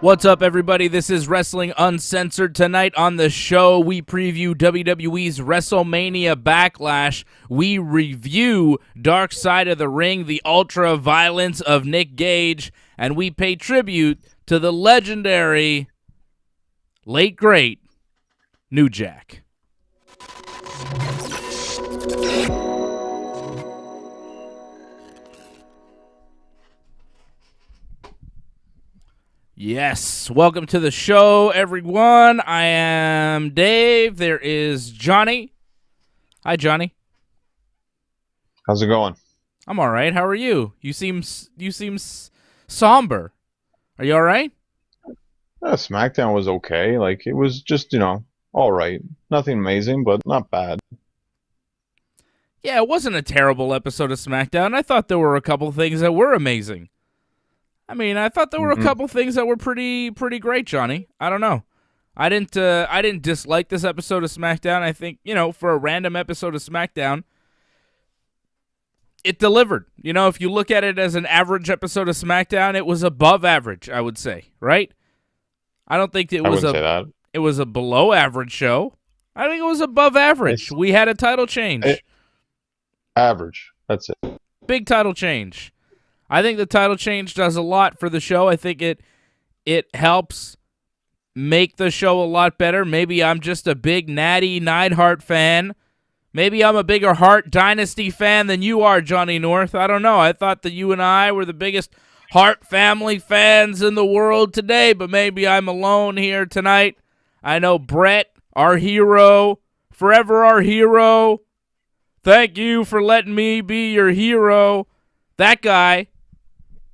What's up, everybody? This is Wrestling Uncensored. Tonight on the show, we preview WWE's Wrestlemania Backlash. We review Dark Side of the Ring, the ultra violence of Nick Gage, and we pay tribute to the legendary, late great, New Jack. Yes, welcome to the show, everyone. I am Dave. There is Johnny. Hi, Johnny. How's it going? I'm all right. How are you? You seem somber. Are you all right? SmackDown was okay. Like, it was just, all right. Nothing amazing, but not bad. Yeah, it wasn't a terrible episode of SmackDown. I thought there were a couple things that were amazing. I thought there were a couple things that were pretty great, Johnny. I don't know. I didn't dislike this episode of SmackDown. I think, for a random episode of SmackDown, it delivered. If you look at it as an average episode of SmackDown, it was above average, I would say, right? I don't think it was it was a below average show. I think it was above average. We had a title change. Average. That's it. Big title change. I think the title change does a lot for the show. I think it helps make the show a lot better. Maybe I'm just a big Natty Neidhart fan. Maybe I'm a bigger Hart Dynasty fan than you are, Johnny North. I don't know. I thought that you and I were the biggest Hart family fans in the world today, but maybe I'm alone here tonight. I know Brett, our hero, forever our hero. Thank you for letting me be your hero. That guy.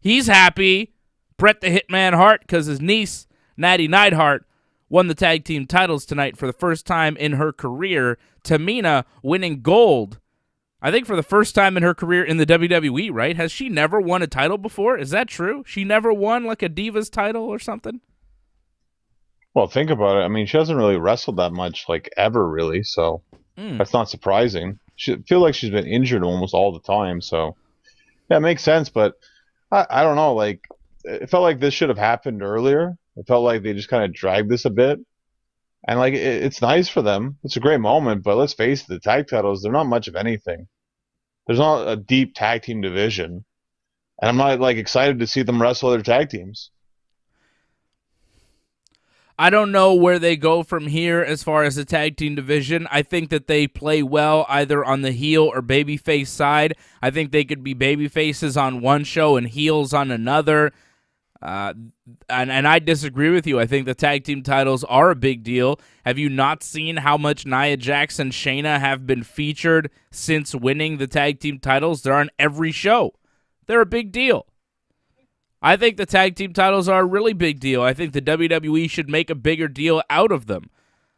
He's happy, Bret the Hitman Hart, because his niece, Natty Neidhart, won the tag team titles tonight for the first time in her career. Tamina winning gold, I think for the first time in her career in the WWE, right? Has she never won a title before? Is that true? She never won like a Divas title or something? Well, think about it. She hasn't really wrestled that much, like, ever, really, so that's not surprising. I feel like she's been injured almost all the time, so yeah, it makes sense, but I don't know, like, it felt like this should have happened earlier. It felt like they just kind of dragged this a bit. And, like, it's nice for them. It's a great moment, but let's face it, the tag titles, they're not much of anything. There's not a deep tag team division. And I'm not, like, excited to see them wrestle other tag teams. I don't know where they go from here as far as the tag team division. I think that they play well either on the heel or babyface side. I think they could be babyfaces on one show and heels on another. And I disagree with you. I think the tag team titles are a big deal. Have you not seen how much Nia Jax and Shayna have been featured since winning the tag team titles? They're on every show. They're a big deal. I think the tag team titles are a really big deal. I think the WWE should make a bigger deal out of them.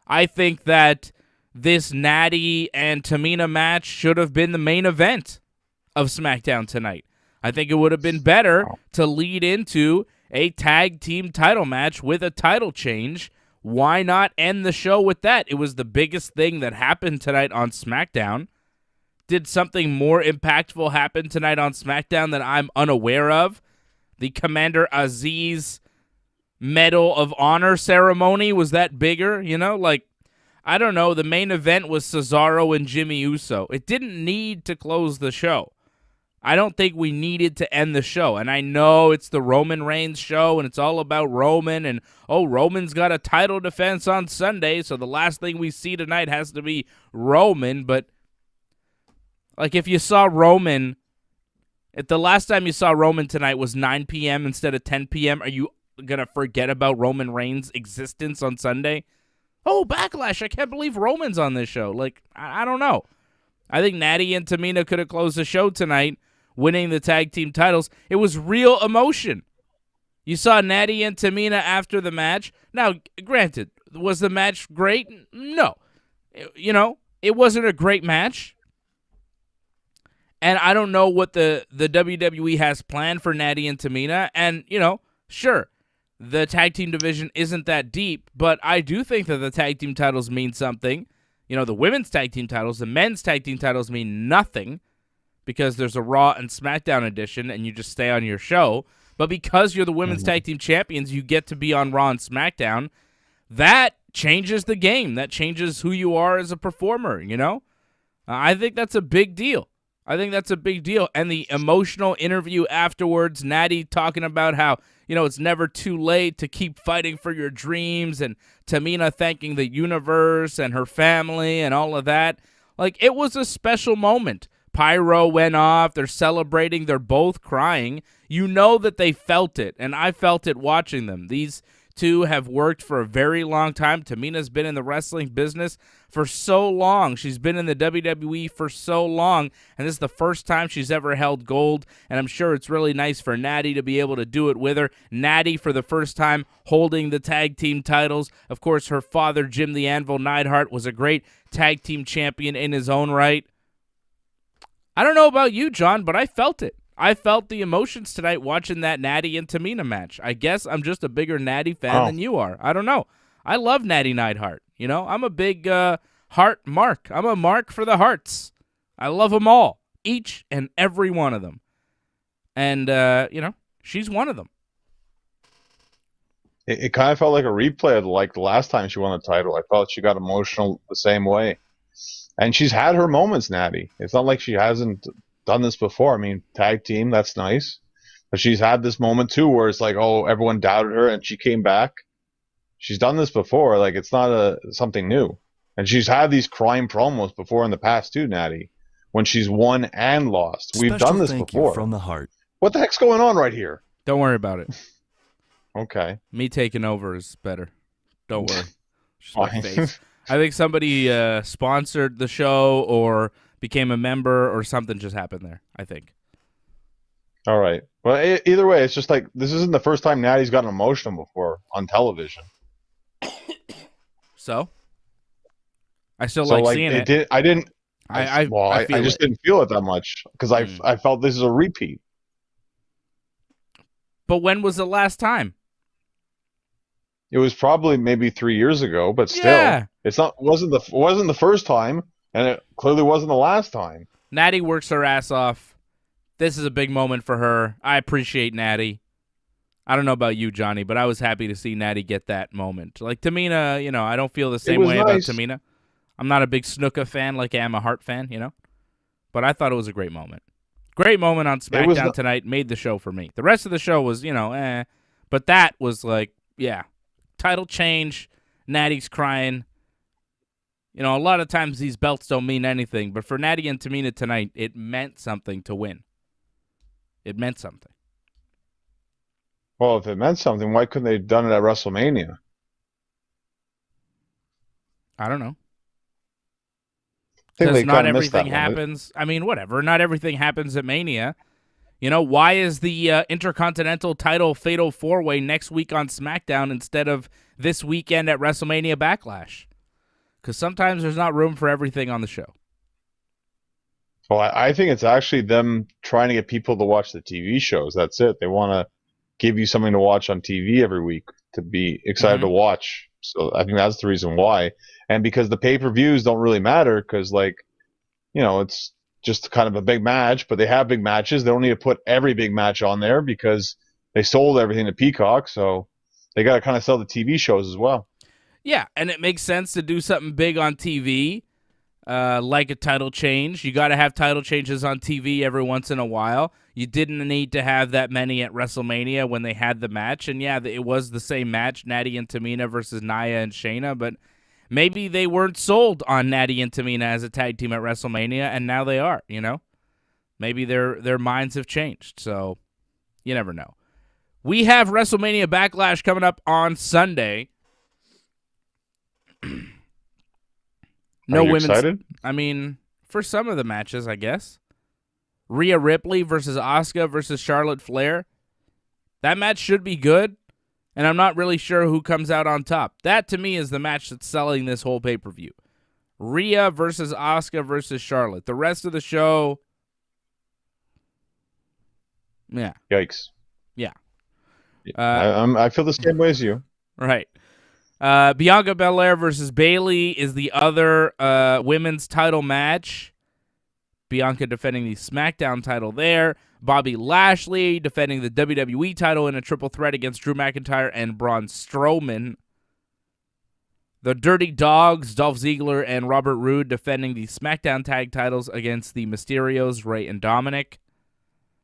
I think that this Natty and Tamina match should have been the main event of SmackDown tonight. I think it would have been better to lead into a tag team title match with a title change. Why not end the show with that? It was the biggest thing that happened tonight on SmackDown. Did something more impactful happen tonight on SmackDown that I'm unaware of? The Commander Aziz Medal of Honor ceremony, was that bigger? I don't know. The main event was Cesaro and Jimmy Uso. It didn't need to close the show. I don't think we needed to end the show. And I know it's the Roman Reigns show, and it's all about Roman, and, Roman's got a title defense on Sunday, so the last thing we see tonight has to be Roman. But, like, if you saw Roman... If the last time you saw Roman tonight was 9 p.m. instead of 10 p.m., are you going to forget about Roman Reigns' existence on Sunday? Oh, Backlash, I can't believe Roman's on this show. Like, I don't know. I think Natty and Tamina could have closed the show tonight, winning the tag team titles. It was real emotion. You saw Natty and Tamina after the match. Now, granted, was the match great? No. It wasn't a great match. And I don't know what the WWE has planned for Natty and Tamina. And, sure, the tag team division isn't that deep, but I do think that the tag team titles mean something. The women's tag team titles, the men's tag team titles mean nothing because there's a Raw and SmackDown edition and you just stay on your show. But because you're the women's tag team champions, you get to be on Raw and SmackDown. That changes the game. That changes who you are as a performer, you know? I think that's a big deal. And the emotional interview afterwards, Natty talking about how, you know, it's never too late to keep fighting for your dreams, and Tamina thanking the universe and her family and all of that. Like, it was a special moment. Pyro went off. They're celebrating. They're both crying. You know that they felt it, and I felt it watching them. These two have worked for a very long time. Tamina's been in the wrestling business for so long. She's been in the WWE for so long, and this is the first time she's ever held gold, and I'm sure it's really nice for Natty to be able to do it with her. Natty, for the first time, holding the tag team titles. Of course, her father, Jim the Anvil Neidhart, was a great tag team champion in his own right. I don't know about you, John, but I felt it. I felt the emotions tonight watching that Natty and Tamina match. I guess I'm just a bigger Natty fan than you are. I don't know. I love Natty Neidhart. You know, I'm a big heart mark. I'm a mark for the hearts. I love them all, each and every one of them. And, you know, she's one of them. It kind of felt like a replay of like the last time she won the title. I felt she got emotional the same way. And she's had her moments, Natty. It's not like she hasn't done this before. I mean, tag team, that's nice. But she's had this moment too where it's like, oh, everyone doubted her and she came back. She's done this before. Like, it's not something new. And she's had these crime promos before in the past too, Natty, when she's won and lost. We've done this before. From the heart. What the heck's going on right here? Don't worry about it. Okay. Me taking over is better. Don't worry. Just my face. I think somebody sponsored the show or became a member or something just happened there, I think. All right. Well, either way, it's just like this isn't the first time Natty's gotten emotional before on television. So? I still like seeing it. I just didn't feel it that much because I felt this is a repeat. But when was the last time? It was probably maybe 3 years ago, but still, yeah. wasn't the first time, and it clearly wasn't the last time. Natty works her ass off. This is a big moment for her. I appreciate Natty. I don't know about you, Johnny, but I was happy to see Natty get that moment. Like Tamina, you know, I don't feel the same way about Tamina. I'm not a big Snuka fan like I am a Hart fan, you know, but I thought it was a great moment. Great moment on SmackDown tonight. Made the show for me. The rest of the show was, you know, but that was like, yeah. Title change, Natty's crying. You know, a lot of times these belts don't mean anything, but for Natty and Tamina tonight, it meant something to win. It meant something. Well, if it meant something, why couldn't they have done it at WrestleMania? I don't know. Because not everything happens. I mean, whatever. Not everything happens at Mania. You know, why is the Intercontinental title Fatal 4-Way next week on SmackDown instead of this weekend at WrestleMania Backlash? Because sometimes there's not room for everything on the show. Well, I think it's actually them trying to get people to watch the TV shows. That's it. They want to give you something to watch on TV every week to be excited to watch. So I think that's the reason why. And because the pay-per-views don't really matter because, like, you know, it's just kind of a big match, but they have big matches. They don't need to put every big match on there because they sold everything to Peacock, so they got to kind of sell the TV shows as well. Yeah, and it makes sense to do something big on TV, like a title change. You got to have title changes on TV every once in a while. You didn't need to have that many at WrestleMania when they had the match, and yeah, it was the same match, Natty and Tamina versus Nia and Shayna, but maybe they weren't sold on Natty and Tamina as a tag team at WrestleMania, and now they are, you know? Maybe their minds have changed, so you never know. We have WrestleMania Backlash coming up on Sunday. No women's. Excited? I mean, for some of the matches, I guess. Rhea Ripley versus Asuka versus Charlotte Flair. That match should be good. And I'm not really sure who comes out on top. That, to me, is the match that's selling this whole pay-per-view. Rhea versus Asuka versus Charlotte. The rest of the show, yeah. Yikes. Yeah. I feel the same way as you. Right. Bianca Bellaire versus Bayley is the other women's title match. Bianca defending the SmackDown title there. Bobby Lashley defending the WWE title in a triple threat against Drew McIntyre and Braun Strowman. The Dirty Dogs, Dolph Ziggler and Robert Roode defending the SmackDown tag titles against the Mysterios, Rey and Dominic.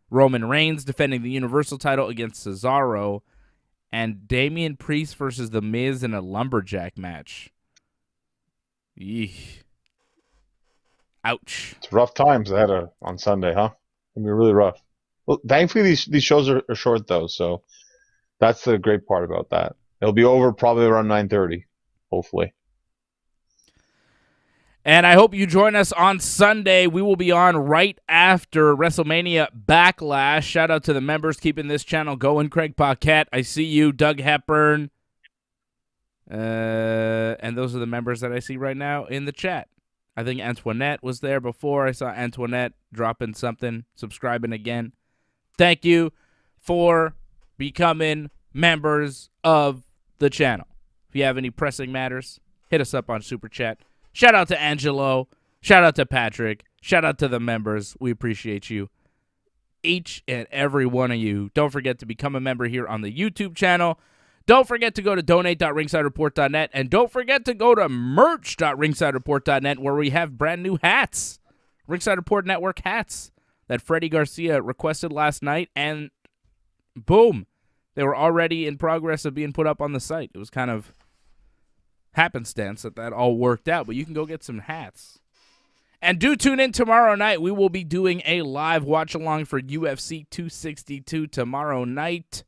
Roman Reigns defending the Universal title against Cesaro. And Damien Priest versus The Miz in a Lumberjack match. Eesh. Ouch. It's rough times ahead on Sunday, huh? It'll be really rough. Well, thankfully these shows are short though, so that's the great part about that. It'll be over probably around 9:30, hopefully. And I hope you join us on Sunday. We will be on right after WrestleMania Backlash. Shout out to the members keeping this channel going. Craig Paquette, I see you. Doug Hepburn. And those are the members that I see right now in the chat. I think Antoinette was there before. I saw Antoinette dropping something, subscribing again. Thank you for becoming members of the channel. If you have any pressing matters, hit us up on Super Chat. Shout out to Angelo. Shout out to Patrick. Shout out to the members. We appreciate you. Each and every one of you. Don't forget to become a member here on the YouTube channel. Don't forget to go to donate.ringsidereport.net, and don't forget to go to merch.ringsidereport.net, where we have brand new hats. Ringside Report Network hats that Freddie Garcia requested last night, and boom, they were already in progress of being put up on the site. It was kind of happenstance that all worked out, but you can go get some hats. And do tune in tomorrow night. We will be doing a live watch-along for UFC 262 tomorrow night.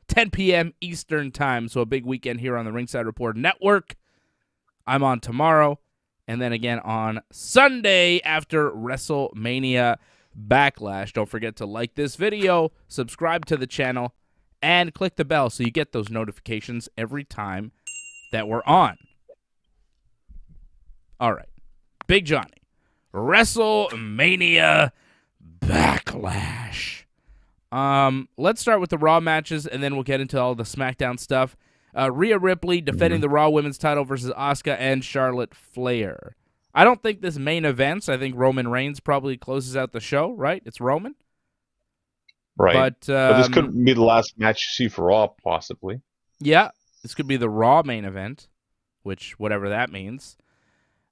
10 p.m. Eastern Time, so a big weekend here on the Ringside Report Network. I'm on tomorrow, and then again on Sunday after WrestleMania Backlash. Don't forget to like this video, subscribe to the channel, and click the bell so you get those notifications every time that we're on. All right, Big Johnny, WrestleMania Backlash. Let's start with the Raw matches, and then we'll get into all the SmackDown stuff. Rhea Ripley defending the Raw Women's title versus Asuka and Charlotte Flair. I don't think this main events. I think Roman Reigns probably closes out the show, right? It's Roman. Right. But this could be the last match you see for Raw, possibly. Yeah, this could be the Raw main event, which, whatever that means.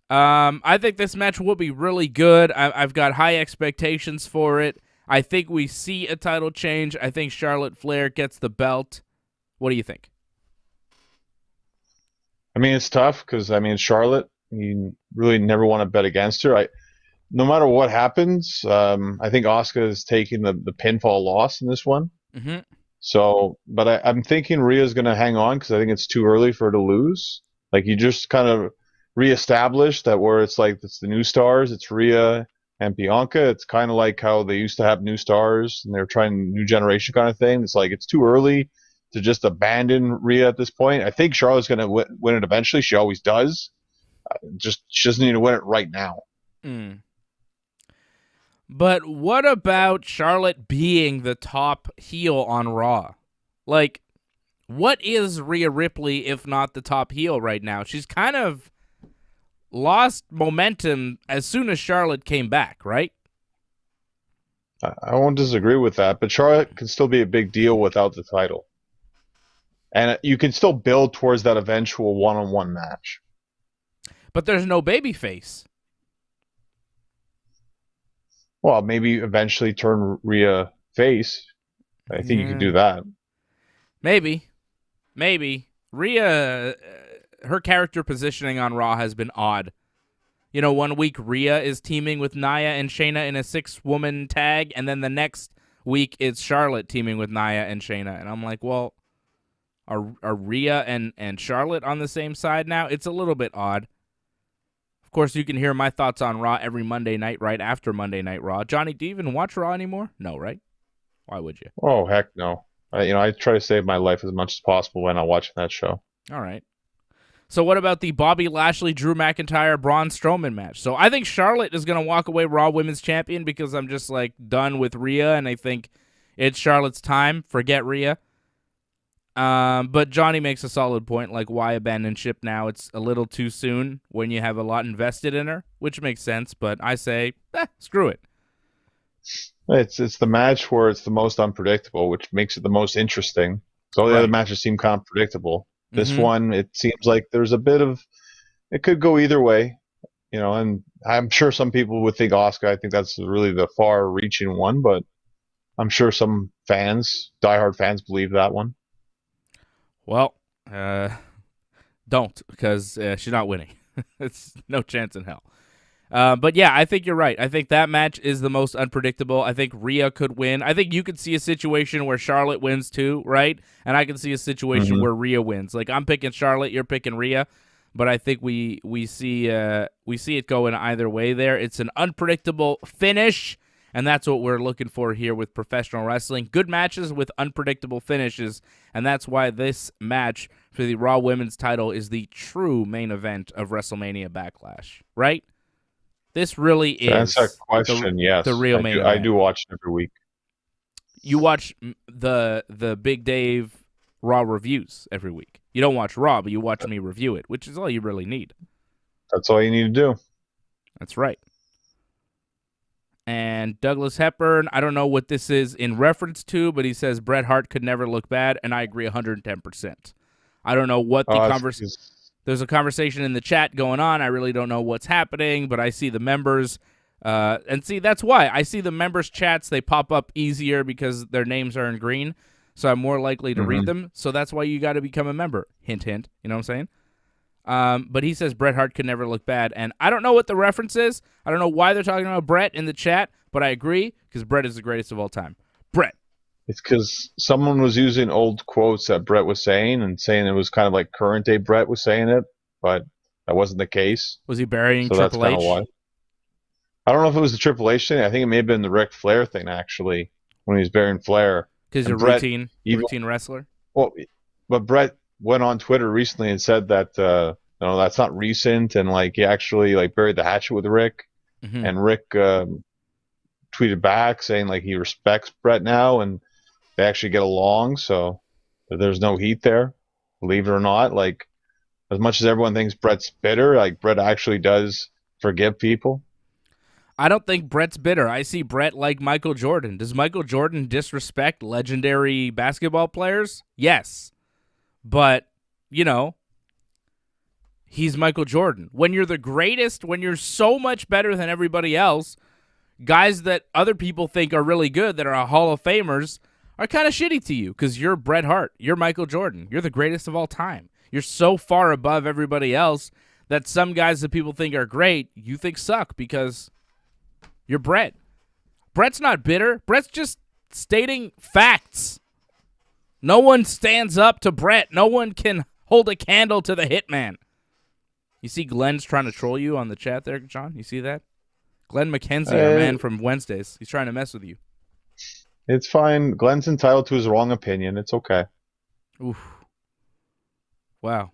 I think this match will be really good. I've got high expectations for it. I think we see a title change. I think Charlotte Flair gets the belt. What do you think? I mean, it's tough because, Charlotte, you really never want to bet against her. No matter what happens, I think Asuka is taking the pinfall loss in this one. Mm-hmm. So, but I'm thinking Rhea's going to hang on because I think it's too early for her to lose. Like, you just kind of reestablish that where it's like it's the new stars, it's Rhea and Bianca. It's kind of like how they used to have new stars and they're trying new generation kind of thing. It's like it's too early to just abandon Rhea at this point. I think Charlotte's going to win it eventually. She always does. She doesn't need to win it right now. But what about Charlotte being the top heel on Raw? Like, what is Rhea Ripley if not the top heel right now? She's kind of lost momentum as soon as Charlotte came back, right? I won't disagree with that, but Charlotte can still be a big deal without the title. And you can still build towards that eventual one-on-one match. But there's no babyface. Well, maybe eventually turn Rhea face. I think you can do that. Maybe. Rhea, her character positioning on Raw has been odd. You know, one week Rhea is teaming with Nia and Shayna in a 6-woman tag, and then the next week it's Charlotte teaming with Nia and Shayna. And I'm like, well, are Rhea and Charlotte on the same side now? It's a little bit odd. Of course, you can hear my thoughts on Raw every Monday night right after Monday Night Raw. Johnny, do you even watch Raw anymore? No, right? Why would you? Oh, heck no. I try to save my life as much as possible when I'm watching that show. All right. So what about the Bobby Lashley, Drew McIntyre, Braun Strowman match? So I think Charlotte is going to walk away Raw Women's Champion because I'm just like done with Rhea, and I think it's Charlotte's time. Forget Rhea. But Johnny makes a solid point, like why abandon ship now? It's a little too soon when you have a lot invested in her, which makes sense, but I say, screw it. It's the match where it's the most unpredictable, which makes it the most interesting. So all the other matches seem kind of predictable. This one, it seems like there's a bit of it could go either way, and I'm sure some people would think Asuka. I think that's really the far-reaching one, but I'm sure some fans, diehard fans, believe that one. Well, don't, because she's not winning. It's no chance in hell. But yeah, I think you're right. I think that match is the most unpredictable. I think Rhea could win. I think you could see a situation where Charlotte wins too, right? And I can see a situation where Rhea wins. Like, I'm picking Charlotte, you're picking Rhea, but I think we see it going either way there. It's an unpredictable finish, and that's what we're looking for here with professional wrestling. Good matches with unpredictable finishes, and that's why this match for the Raw Women's title is the true main event of WrestleMania Backlash, right? This really is a question, yes. The real main event. I do watch it every week. You watch the Big Dave Raw reviews every week. You don't watch Raw, but you watch me review it, which is all you really need. That's all you need to do. That's right. And Douglas Hepburn, I don't know what this is in reference to, but he says Bret Hart could never look bad, and I agree 110%. I don't know what the conversation... There's a conversation in the chat going on. I really don't know what's happening, but I see the members. And see, that's why. I see the members' chats. They pop up easier because their names are in green, so I'm more likely to read them. So that's why you got to become a member. Hint, hint. You know what I'm saying? But he says Bret Hart could never look bad. And I don't know what the reference is. I don't know why they're talking about Bret in the chat, but I agree because Bret is the greatest of all time. Bret. It's because someone was using old quotes that Bret was saying and saying it was kind of like current day Bret was saying it, but that wasn't the case. Was he burying Triple H? That's kind of why. I don't know if it was the Triple H thing. I think it may have been the Ric Flair thing, actually, when he was burying Flair. Because you're routine wrestler? Well, but Bret went on Twitter recently and said that that's not recent, and he actually buried the hatchet with Rick, and Rick tweeted back saying he respects Bret now, and they actually get along, so there's no heat there, believe it or not. As much as everyone thinks Bret's bitter, Bret actually does forgive people. I don't think Bret's bitter. I see Bret like Michael Jordan. Does Michael Jordan disrespect legendary basketball players? Yes. But, he's Michael Jordan. When you're the greatest, when you're so much better than everybody else, guys that other people think are really good, that are Hall of Famers, are kind of shitty to you because you're Bret Hart. You're Michael Jordan. You're the greatest of all time. You're so far above everybody else that some guys that people think are great, you think suck because you're Bret. Bret's not bitter. Bret's just stating facts. No one stands up to Bret. No one can hold a candle to the Hitman. You see Glenn's trying to troll you on the chat there, John? You see that? Glenn McKenzie, our man from Wednesdays. He's trying to mess with you. It's fine. Glenn's entitled to his wrong opinion. It's okay. Oof. Wow.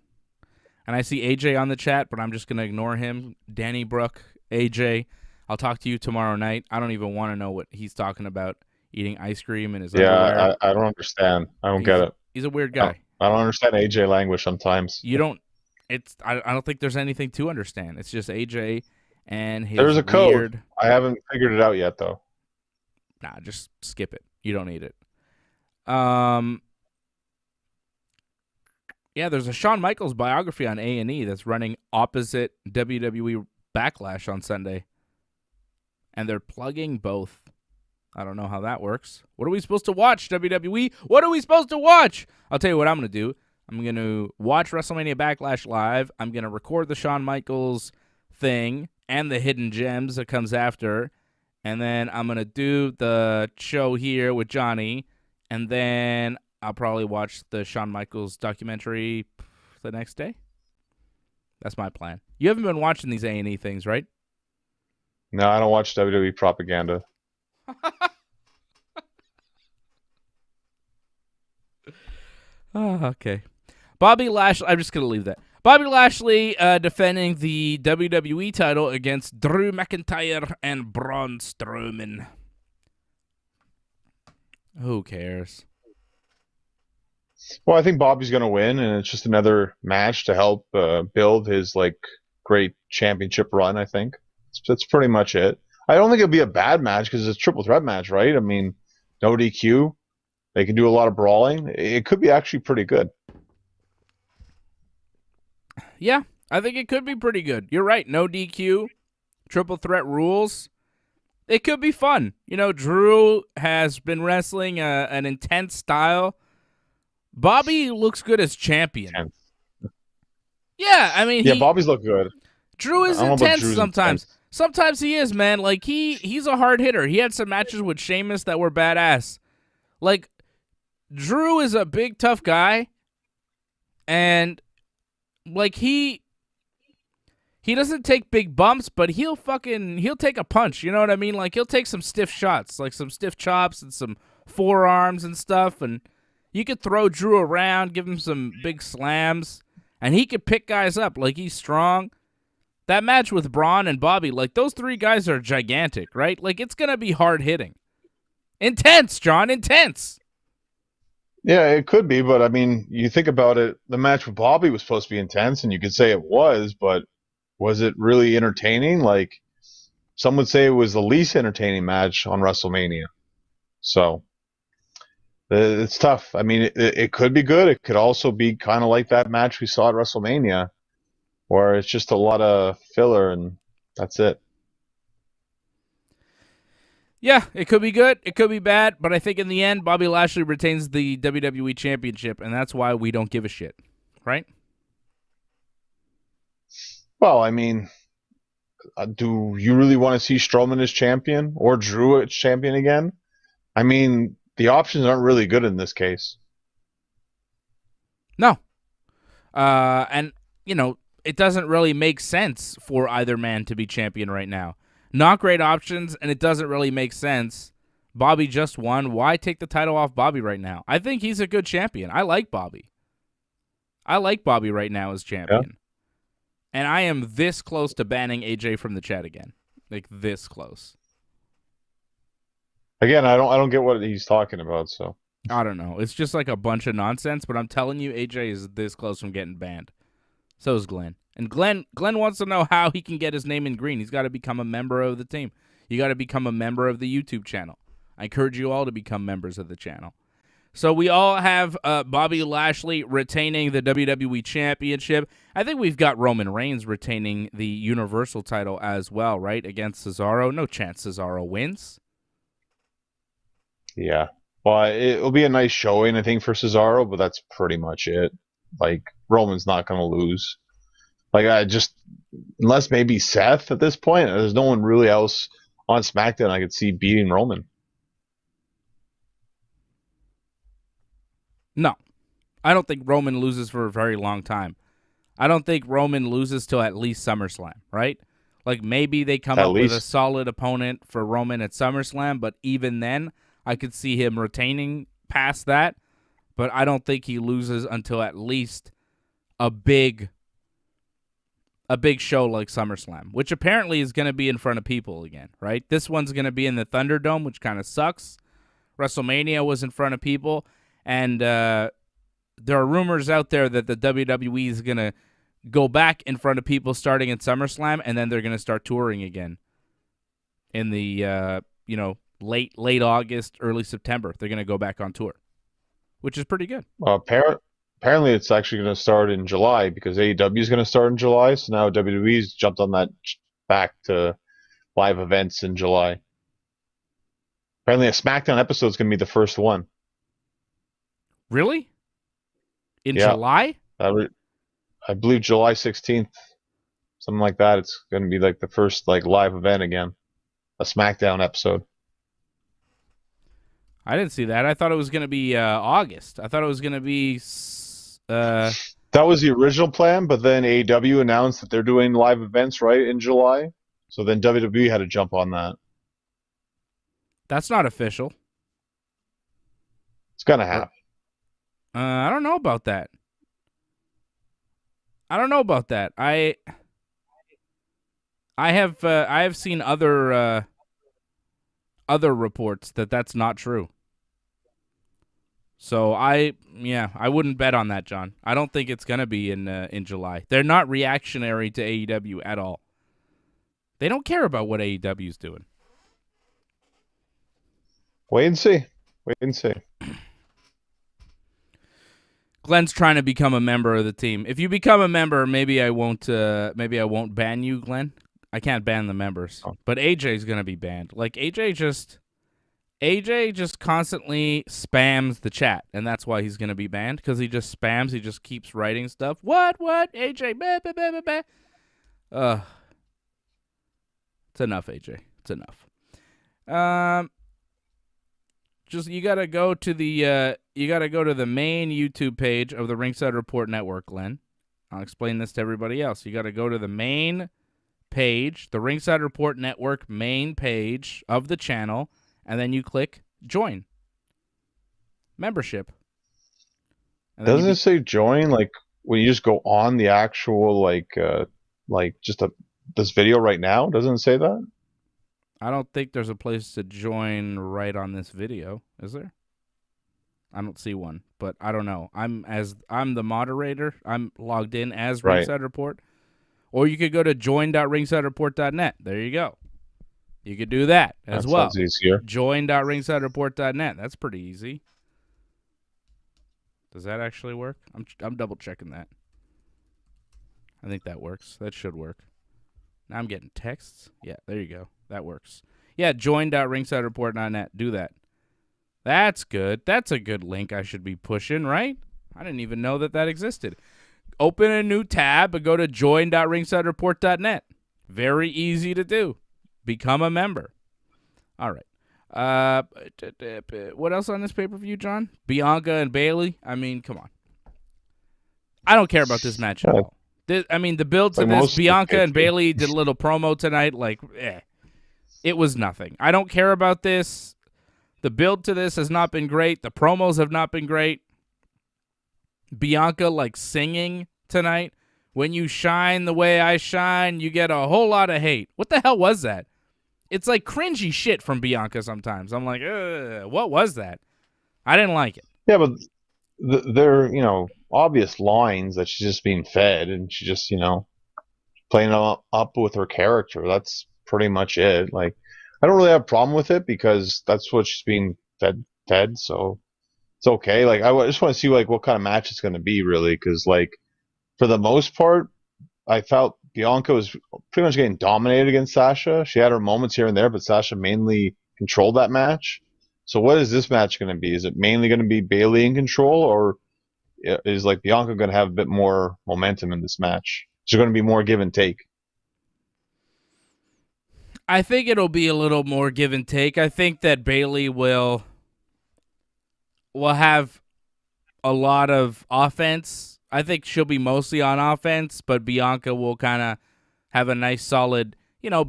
And I see AJ on the chat, but I'm just going to ignore him. Danny Brook, AJ, I'll talk to you tomorrow night. I don't even want to know what he's talking about, eting ice cream in his underwear. I don't understand. I don't get it. He's a weird guy. I don't understand AJ language sometimes. You don't. I don't think there's anything to understand. It's just AJ and his There's a code. Weird... I haven't figured it out yet, though. Nah, just skip it. You don't need it. Yeah, there's a Shawn Michaels biography on A&E that's running opposite WWE Backlash on Sunday. And they're plugging both. I don't know how that works. What are we supposed to watch, WWE? What are we supposed to watch? I'll tell you what I'm going to do. I'm going to watch WrestleMania Backlash live. I'm going to record the Shawn Michaels thing and the hidden gems that comes after. And then I'm going to do the show here with Johnny. And then I'll probably watch the Shawn Michaels documentary the next day. That's my plan. You haven't been watching these A&E things, right? No, I don't watch WWE propaganda. Oh, okay. Bobby Lashley, I'm just going to leave that. Bobby Lashley defending the WWE title against Drew McIntyre and Braun Strowman. Who cares? Well, I think Bobby's going to win, and it's just another match to help build his great championship run, I think. That's pretty much it. I don't think it'll be a bad match because it's a triple threat match, right? I mean, no DQ. They can do a lot of brawling. It could be actually pretty good. Yeah, I think it could be pretty good. You're right. No DQ, triple threat rules. It could be fun. You know, Drew has been wrestling an intense style. Bobby looks good as champion. Intense. Yeah, I mean, yeah, Bobby's look good. Drew is intense sometimes. Intense. Sometimes he is, man. Like, he's a hard hitter. He had some matches with Sheamus that were badass. Like, Drew is a big, tough guy. And, like, he doesn't take big bumps, but he'll take a punch. You know what I mean? Like, he'll take some stiff shots, like some stiff chops and some forearms and stuff. And you could throw Drew around, give him some big slams, and he could pick guys up. Like, he's strong. That match with Braun and Bobby, like, those three guys are gigantic, right? Like, it's going to be hard-hitting. Intense, John, intense. Yeah, it could be, but, I mean, you think about it, the match with Bobby was supposed to be intense, and you could say it was, but was it really entertaining? Like, some would say it was the least entertaining match on WrestleMania. So, it's tough. I mean, it could be good. It could also be kind of like that match we saw at WrestleMania, where it's just a lot of filler and that's it. Yeah, it could be good. It could be bad. But I think in the end, Bobby Lashley retains the WWE Championship, and that's why we don't give a shit, right? Well, I mean, do you really want to see Strowman as champion or Drew as champion again? I mean, the options aren't really good in this case. No. And, you know, it doesn't really make sense for either man to be champion right now. Not great options, and it doesn't really make sense. Bobby just won. Why take the title off Bobby right now? I think he's a good champion. I like Bobby. I like Bobby right now as champion. Yeah. And I am this close to banning AJ from the chat again. Like, this close. Again, I don't get what he's talking about, so. I don't know. It's just like a bunch of nonsense, but I'm telling you, AJ is this close from getting banned. So is Glenn. And Glenn wants to know how he can get his name in green. He's got to become a member of the team. You got to become a member of the YouTube channel. I encourage you all to become members of the channel. So we all have Bobby Lashley retaining the WWE Championship. I think we've got Roman Reigns retaining the Universal title as well, right? Against Cesaro. No chance Cesaro wins. Yeah. Well, it'll be a nice showing, I think, for Cesaro, but that's pretty much it. Like, Roman's not going to lose. Like, unless maybe Seth at this point, there's no one really else on SmackDown I could see beating Roman. No. I don't think Roman loses for a very long time. I don't think Roman loses till at least SummerSlam, right? Like, maybe they come up with a solid opponent for Roman at SummerSlam, but even then, I could see him retaining past that. But I don't think he loses until at least a big show like SummerSlam, which apparently is going to be in front of people again, right? This one's going to be in the Thunderdome, which kind of sucks. WrestleMania was in front of people, and there are rumors out there that the WWE is going to go back in front of people starting at SummerSlam, and then they're going to start touring again in the late August, early September. They're going to go back on tour, which is pretty good. Apparently it's actually going to start in July because AEW is going to start in July. So now WWE's jumped on that back to live events in July. Apparently a SmackDown episode is going to be the first one. Really? In July? I believe July 16th, something like that. It's going to be like the first live event again, a SmackDown episode. I didn't see that. I thought it was going to be August. I thought it was going to be... That was the original plan, but then AEW announced that they're doing live events right in July. So then WWE had to jump on that. That's not official. It's going to happen. I don't know about that. I have seen other reports that that's not true. So I wouldn't bet on that, John. I don't think it's gonna be in July. They're not reactionary to AEW at all. They don't care about what AEW's doing. Wait and see. Wait and see. Glenn's trying to become a member of the team. If you become a member, maybe I won't. Maybe I won't ban you, Glenn. I can't ban the members, but AJ's gonna be banned. Like AJ just constantly spams the chat, and that's why he's gonna be banned, because he just spams. He just keeps writing stuff. What? AJ? Bah, bah, bah, bah, bah. It's enough, AJ. It's enough. Just you gotta go to the main YouTube page of the Ringside Report Network, Glenn. I'll explain this to everybody else. You gotta go to the main page, the Ringside Report Network main page of the channel, and then you click join membership. And Doesn't it say join like when you just go on the actual this video right now? Doesn't it say that? I don't think there's a place to join right on this video, is there? I don't see one, but I don't know. I'm the moderator. I'm logged in as Ringside Report. Or you could go to join.ringsidereport.net. There you go. You could do that as well. Sounds easier. Join.ringsidereport.net. That's pretty easy. Does that actually work? I'm double checking that. I think that works. That should work. Now I'm getting texts. Yeah, there you go. That works. Yeah, join.ringsidereport.net. Do that. That's good. That's a good link I should be pushing, right? I didn't even know that existed. Open a new tab and go to join.ringsidereport.net. Very easy to do. Become a member. All right. What else on this pay-per-view, John? Bianca and Bayley? I mean, come on. I don't care about this match at all. The build to this, Bianca and Bayley did a little promo tonight. It was nothing. I don't care about this. The build to this has not been great. The promos have not been great. Bianca, singing tonight. When you shine the way I shine, you get a whole lot of hate. What the hell was that? It's cringy shit from Bianca sometimes. I'm like, what was that? I didn't like it. Yeah, but they're, obvious lines that she's just being fed, and she's just, playing up with her character. That's pretty much it. I don't really have a problem with it because that's what she's being fed, so it's okay. I just want to see what kind of match it's going to be, really, because for the most part, I felt Bianca was pretty much getting dominated against Sasha. She had her moments here and there, but Sasha mainly controlled that match. So what is this match going to be? Is it mainly going to be Bayley in control, or is Bianca going to have a bit more momentum in this match? Is there going to be more give and take? I think it'll be a little more give and take. I think that Bayley will have a lot of offense. I think she'll be mostly on offense, but Bianca will kind of have a nice solid,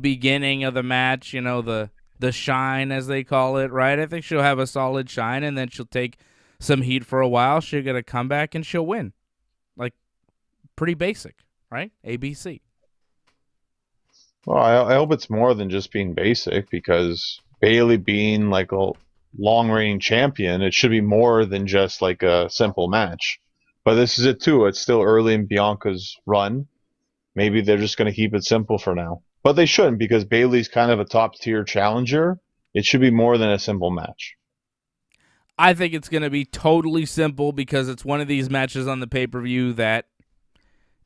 beginning of the match, the shine, as they call it, right? I think she'll have a solid shine, and then she'll take some heat for a while. She'll get a comeback, and she'll win. Pretty basic, right? ABC. Well, I hope it's more than just being basic, because Bayley being a long-reigning champion, it should be more than just a simple match. But this is it too. It's still early in Bianca's run. Maybe they're just going to keep it simple for now. But they shouldn't, because Bayley's kind of a top-tier challenger. It should be more than a simple match. I think it's going to be totally simple, because it's one of these matches on the pay-per-view that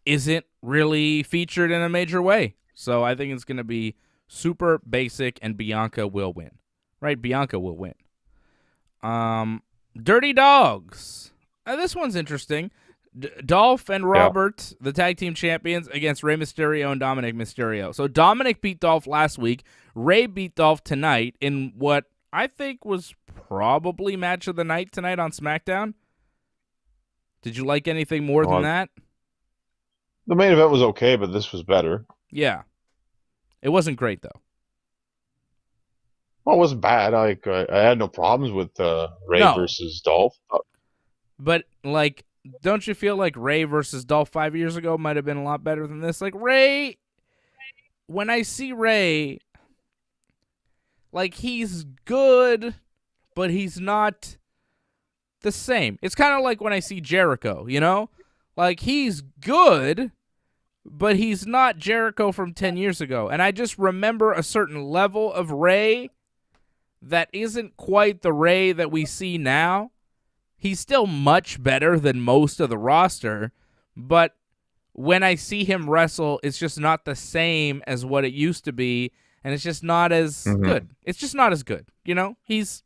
isn't really featured in a major way. So I think it's going to be super basic, and Bianca will win. Right? Bianca will win. Dirty Dogs. This one's interesting. Dolph and Robert, the tag team champions, against Rey Mysterio and Dominic Mysterio. So Dominic beat Dolph last week. Rey beat Dolph tonight in what I think was probably match of the night tonight on SmackDown. Did you like anything more than that? The main event was okay, but this was better. Yeah. It wasn't great, though. Well, it wasn't bad. I had no problems with Rey versus Dolph. But, don't you feel like Rey versus Dolph 5 years ago might have been a lot better than this? Rey, when I see Rey, he's good, but he's not the same. It's kind of like when I see Jericho, he's good, but he's not Jericho from 10 years ago. And I just remember a certain level of Rey that isn't quite the Rey that we see now. He's still much better than most of the roster, but when I see him wrestle, it's just not the same as what it used to be, and it's just not as good. It's just not as good. You know, he's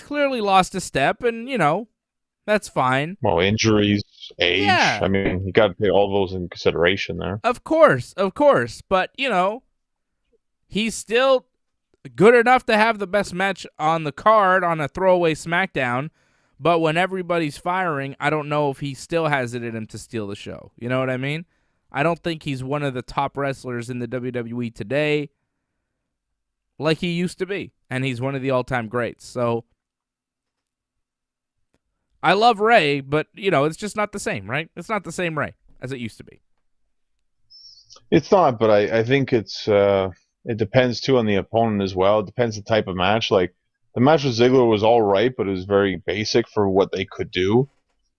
clearly lost a step, and, you know, that's fine. Well, injuries, age. Yeah. I mean, you got to take all those in consideration there. Of course. But, you know, he's still good enough to have the best match on the card on a throwaway SmackDown. But when everybody's firing, I don't know if he still has it in him to steal the show. You know what I mean? I don't think he's one of the top wrestlers in the WWE today like he used to be. And he's one of the all-time greats. So I love Rey, but, you know, it's just not the same, right? It's not the same Rey as it used to be. It's not, but I think it depends, too, on the opponent as well. It depends the type of match. Like, the match with Ziggler was all right, but it was very basic for what they could do.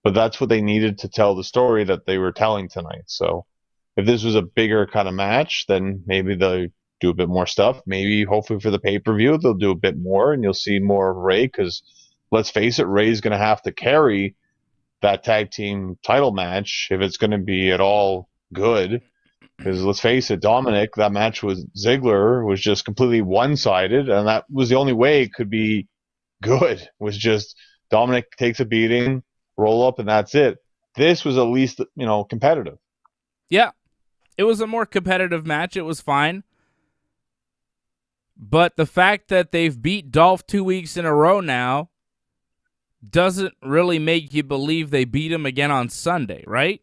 But that's what they needed to tell the story that they were telling tonight. So if this was a bigger kind of match, then maybe they'll do a bit more stuff. Maybe, hopefully, for the pay-per-view, they'll do a bit more, and you'll see more of Rey, because let's face it, Rey's going to have to carry that tag team title match if it's going to be at all good. Because let's face it, Dominic, that match with Ziggler was just completely one-sided, and that was the only way it could be good, was just Dominic takes a beating, roll up, and that's it. This was at least, you know, competitive. Yeah, it was a more competitive match. It was fine. But the fact that they've beat Dolph 2 weeks in a row now doesn't really make you believe they beat him again on Sunday, right?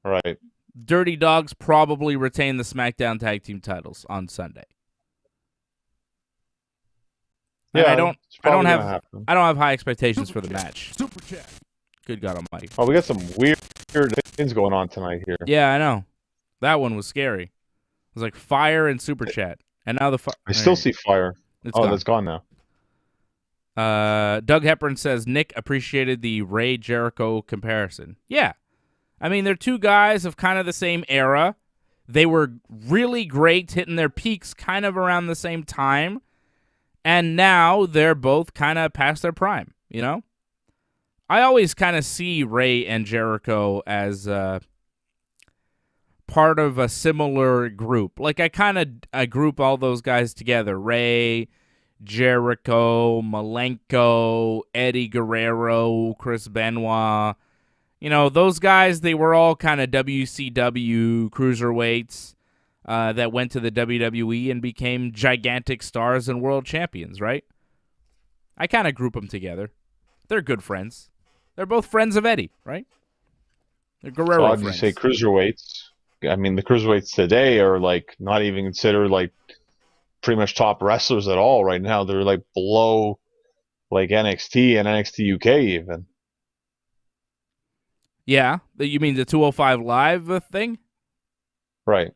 Right. Dirty Dogs probably retain the SmackDown tag team titles on Sunday. And Yeah, I don't have high expectations for the match. Super chat. Good God Almighty. Oh, we got some weird things going on tonight here. Yeah, I know. That one was scary. It was like fire and super chat, and now I still see fire. Gone. That's gone now. Doug Hepburn says Nick appreciated the Rey Jericho comparison. Yeah. I mean, they're two guys of kind of the same era. They were really great, hitting their peaks kind of around the same time. And now they're both kind of past their prime, you know? I always kind of see Rey and Jericho as part of a similar group. Like, I group all those guys together. Rey, Jericho, Malenko, Eddie Guerrero, Chris Benoit. You know, those guys, they were all kind of WCW cruiserweights that went to the WWE and became gigantic stars and world champions, right? I kind of group them together. They're good friends. They're both friends of Eddie, right? They're Guerrero friends. You say cruiserweights. I mean, the cruiserweights today are, like, not even considered, like, pretty much top wrestlers at all right now. They're, like, below, like, NXT and NXT UK even. Yeah, you mean the 205 Live thing? Right.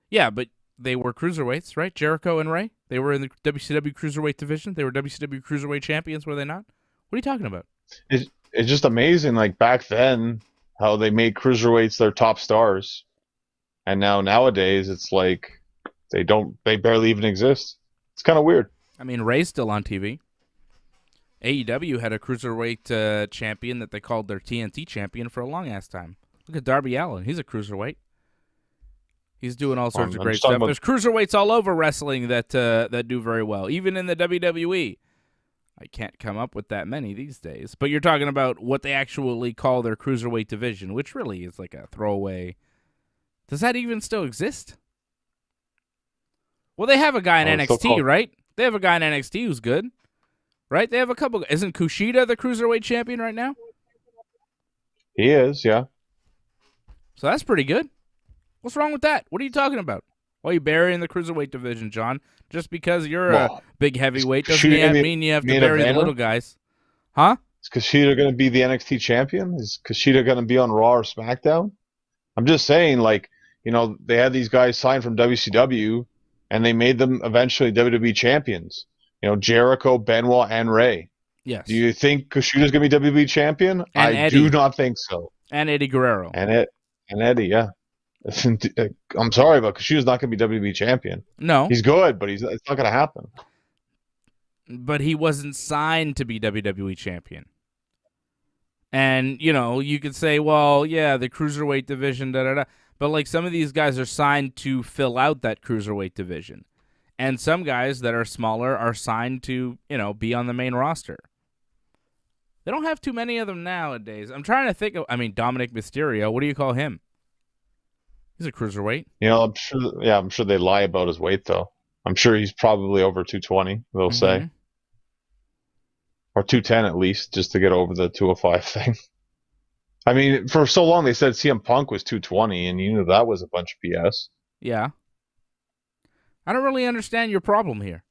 Yeah, but they were cruiserweights, right? Jericho and Rey? They were in the WCW Cruiserweight division. They were WCW Cruiserweight champions, were they not? What are you talking about? It's just amazing, like, back then, how they made cruiserweights their top stars. And nowadays, it's like, they barely even exist. It's kind of weird. I mean, Rey's still on TV. AEW had a cruiserweight champion that they called their TNT champion for a long-ass time. Look at Darby Allin. He's a cruiserweight. He's doing all sorts of great stuff. There's cruiserweights all over wrestling that do very well, even in the WWE. I can't come up with that many these days. But you're talking about what they actually call their cruiserweight division, which really is like a throwaway. Does that even still exist? Well, they have a guy in NXT, right? They have a guy in NXT who's good. Right? They have a couple. Isn't Kushida the cruiserweight champion right now? He is, yeah. So that's pretty good. What's wrong with that? What are you talking about? Why are you burying the cruiserweight division, John? Just because you're a big heavyweight doesn't mean you have to bury the little guys. Huh? Is Kushida going to be the NXT champion? Is Kushida going to be on Raw or SmackDown? I'm just saying, like, you know, they had these guys signed from WCW, and they made them eventually WWE champions. You know, Jericho, Benoit, and Rey. Yes. Do you think Kushida's going to be WWE champion? I do not think so. And Eddie Guerrero. And Eddie, yeah. I'm sorry, but Kushida's not going to be WWE champion. No. He's good, but it's not going to happen. but he wasn't signed to be WWE champion. And, you could say, well, yeah, the cruiserweight division, da-da-da. But, like, some of these guys are signed to fill out that cruiserweight division. And some guys that are smaller are signed to, be on the main roster. They don't have too many of them nowadays. I'm trying to think of, Dominic Mysterio, what do you call him? He's a cruiserweight. I'm sure they lie about his weight, though. I'm sure he's probably over 220, they'll say. Or 210 at least, just to get over the 205 thing. I mean, for so long they said CM Punk was 220, and you knew that was a bunch of BS. Yeah. I don't really understand your problem here.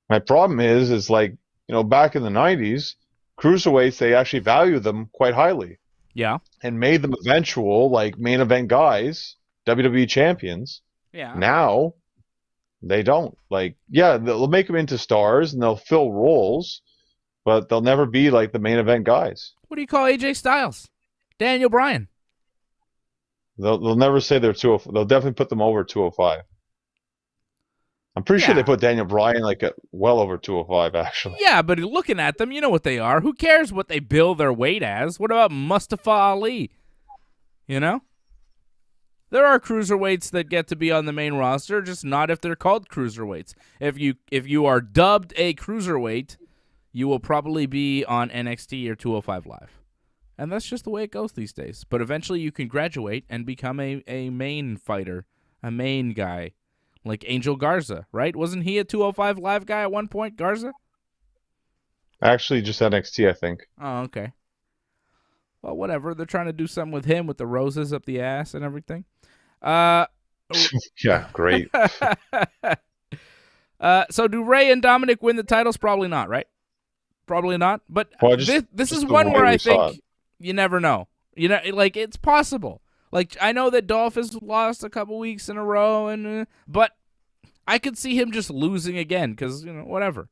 My problem is like, back in the 90s, cruiserweights, they actually value them quite highly. Yeah. And made them eventual, like, main event guys, WWE champions. Yeah. Now, they don't. Like, yeah, they'll make them into stars and they'll fill roles, but they'll never be like the main event guys. What do you call AJ Styles? Daniel Bryan. They'll never say they're 205. They'll definitely put them over 205. I'm pretty sure they put Daniel Bryan like at well over 205, actually. Yeah, but looking at them, you know what they are. Who cares what they bill their weight as? What about Mustafa Ali? There are cruiserweights that get to be on the main roster, just not if they're called cruiserweights. If you are dubbed a cruiserweight, you will probably be on NXT or 205 Live. And that's just the way it goes these days. But eventually you can graduate and become a main fighter, a main guy, like Angel Garza, right? Wasn't he a 205 Live guy at one point, Garza? Actually, just NXT, I think. Oh, okay. Well, whatever. They're trying to do something with him with the roses up the ass and everything. Yeah, great. So do Rey and Dominic win the titles? Probably not, right? Probably not. But this is one where I think you never know. Like, it's possible. Like, I know that Dolph has lost a couple weeks in a row, but I could see him just losing again because, whatever.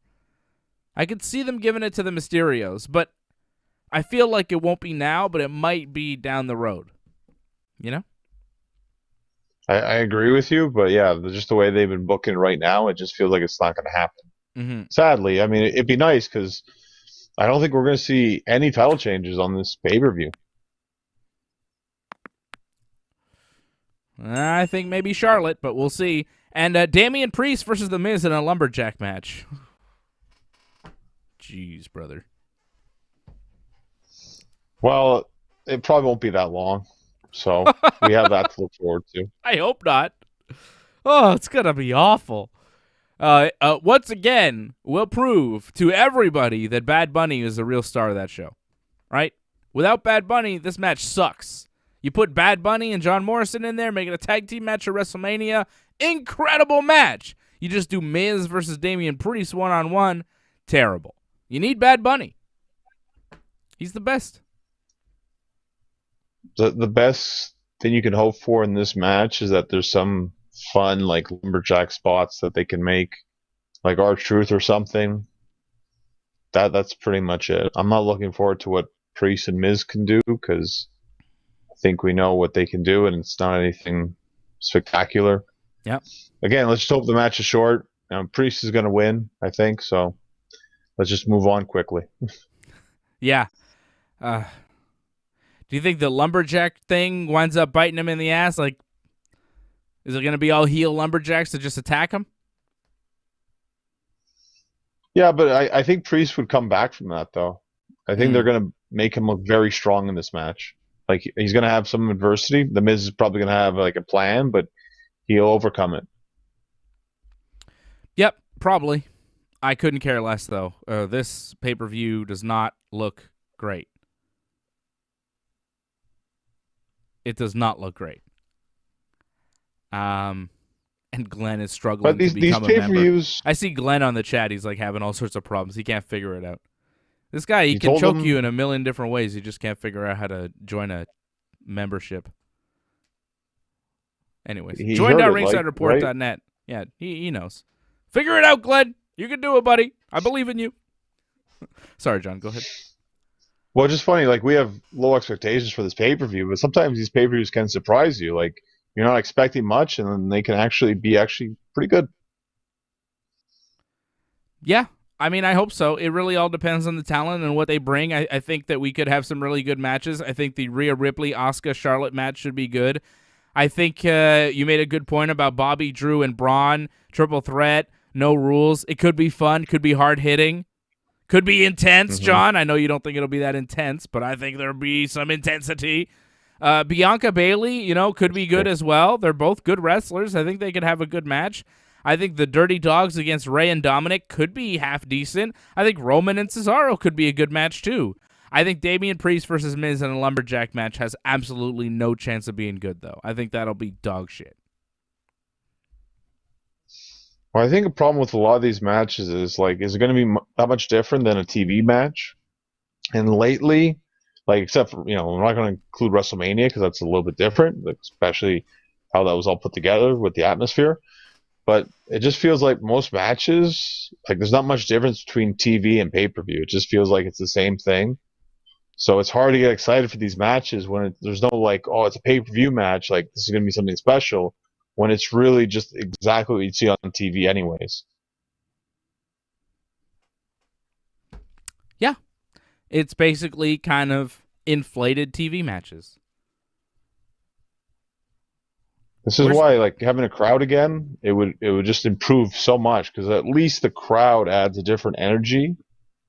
I could see them giving it to the Mysterios, but I feel like it won't be now, but it might be down the road. I agree with you, but yeah, just the way they've been booking right now, it just feels like it's not going to happen. Mm-hmm. Sadly, I mean, it'd be nice because I don't think we're going to see any title changes on this pay-per-view. I think maybe Charlotte, but we'll see. And Damien Priest versus The Miz in a Lumberjack match. Jeez, brother. Well, it probably won't be that long, so we have that to look forward to. I hope not. Oh, it's going to be awful. Once again, we'll prove to everybody that Bad Bunny is the real star of that show, right? Without Bad Bunny, this match sucks. You put Bad Bunny and John Morrison in there, make it a tag team match at WrestleMania. Incredible match. You just do Miz versus Damien Priest one-on-one. Terrible. You need Bad Bunny. He's the best. The best thing you can hope for in this match is that there's some fun, like, lumberjack spots that they can make, like R-Truth or something. That's pretty much it. I'm not looking forward to what Priest and Miz can do because I think we know what they can do, and it's not anything spectacular. Yep. Again, let's just hope the match is short. Priest is going to win, I think, so let's just move on quickly. Yeah. Do you think the lumberjack thing winds up biting him in the ass? Like, is it going to be all heel lumberjacks to just attack him? Yeah, but I think Priest would come back from that, though. I think they're going to make him look very strong in this match. Like, he's going to have some adversity. The Miz is probably going to have, like, a plan, but he'll overcome it. Yep, probably. I couldn't care less, though. This pay-per-view does not look great. It does not look great. And Glenn is struggling to become a member. I see Glenn on the chat. He's like having all sorts of problems. He can't figure it out. This guy, he can choke you in a million different ways. He just can't figure out how to join a membership. Anyways, join.ringsidereport.net. Right? Yeah, he knows. Figure it out, Glenn. You can do it, buddy. I believe in you. Sorry, John. Go ahead. Well, just funny. Like, we have low expectations for this pay-per-view, but sometimes these pay-per-views can surprise you. Like, you're not expecting much, and then they can actually be pretty good. Yeah, I mean, I hope so. It really all depends on the talent and what they bring. I think that we could have some really good matches. I think the Rhea Ripley, Asuka, Charlotte match should be good. I think you made a good point about Bobby, Drew, and Braun. Triple threat, no rules. It could be fun, could be hard-hitting, could be intense, John. I know you don't think it'll be that intense, but I think there'll be some intensity. Bianca Bailey, could be good as well. They're both good wrestlers. I think they could have a good match. I think the Dirty Dogs against Rey and Dominic could be half decent. I think Roman and Cesaro could be a good match too. I think Damien Priest versus Miz in a Lumberjack match has absolutely no chance of being good, though. I think that'll be dog shit. Well, I think a problem with a lot of these matches is is it going to be that much different than a TV match? And lately, except for, we're not going to include WrestleMania because that's a little bit different, especially how that was all put together with the atmosphere. But it just feels like most matches, there's not much difference between TV and pay-per-view. It just feels like it's the same thing. So it's hard to get excited for these matches when there's no it's a pay-per-view match, this is going to be something special, when it's really just exactly what you'd see on TV anyways. Yeah. It's basically kind of inflated TV matches. This is why, having a crowd again, it would just improve so much, because at least the crowd adds a different energy,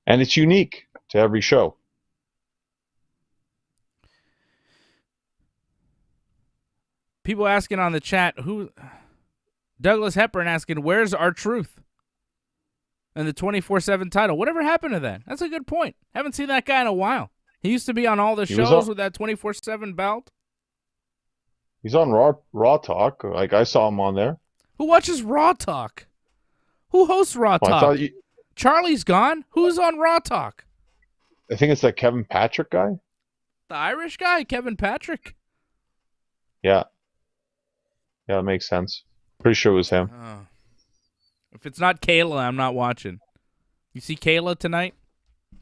and it's unique to every show. People asking on the chat, Douglas Hepburn asking, where's R-Truth? And the 24/7 title. Whatever happened to that? That's a good point. Haven't seen that guy in a while. He used to be on all the shows with that 24/7 belt. He's on Raw Talk. I saw him on there. Who watches Raw Talk? Who hosts Raw Talk? Charlie's gone. Who's on Raw Talk? I think it's that Kevin Patrick guy. The Irish guy, Kevin Patrick? Yeah. Yeah, that makes sense. Pretty sure it was him. If it's not Kayla, I'm not watching. You see Kayla tonight?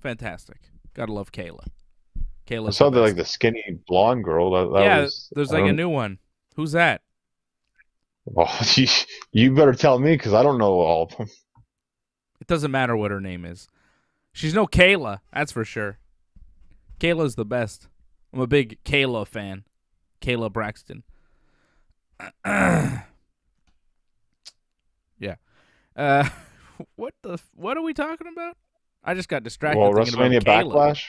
Fantastic. Gotta love Kayla. I saw the skinny blonde girl. There's a new one. Who's that? Oh, you better tell me, because I don't know all of them. It doesn't matter what her name is. She's no Kayla, that's for sure. Kayla's the best. I'm a big Kayla fan. Kayla Braxton. Yeah. What are we talking about? I just got distracted. Well, WrestleMania Backlash.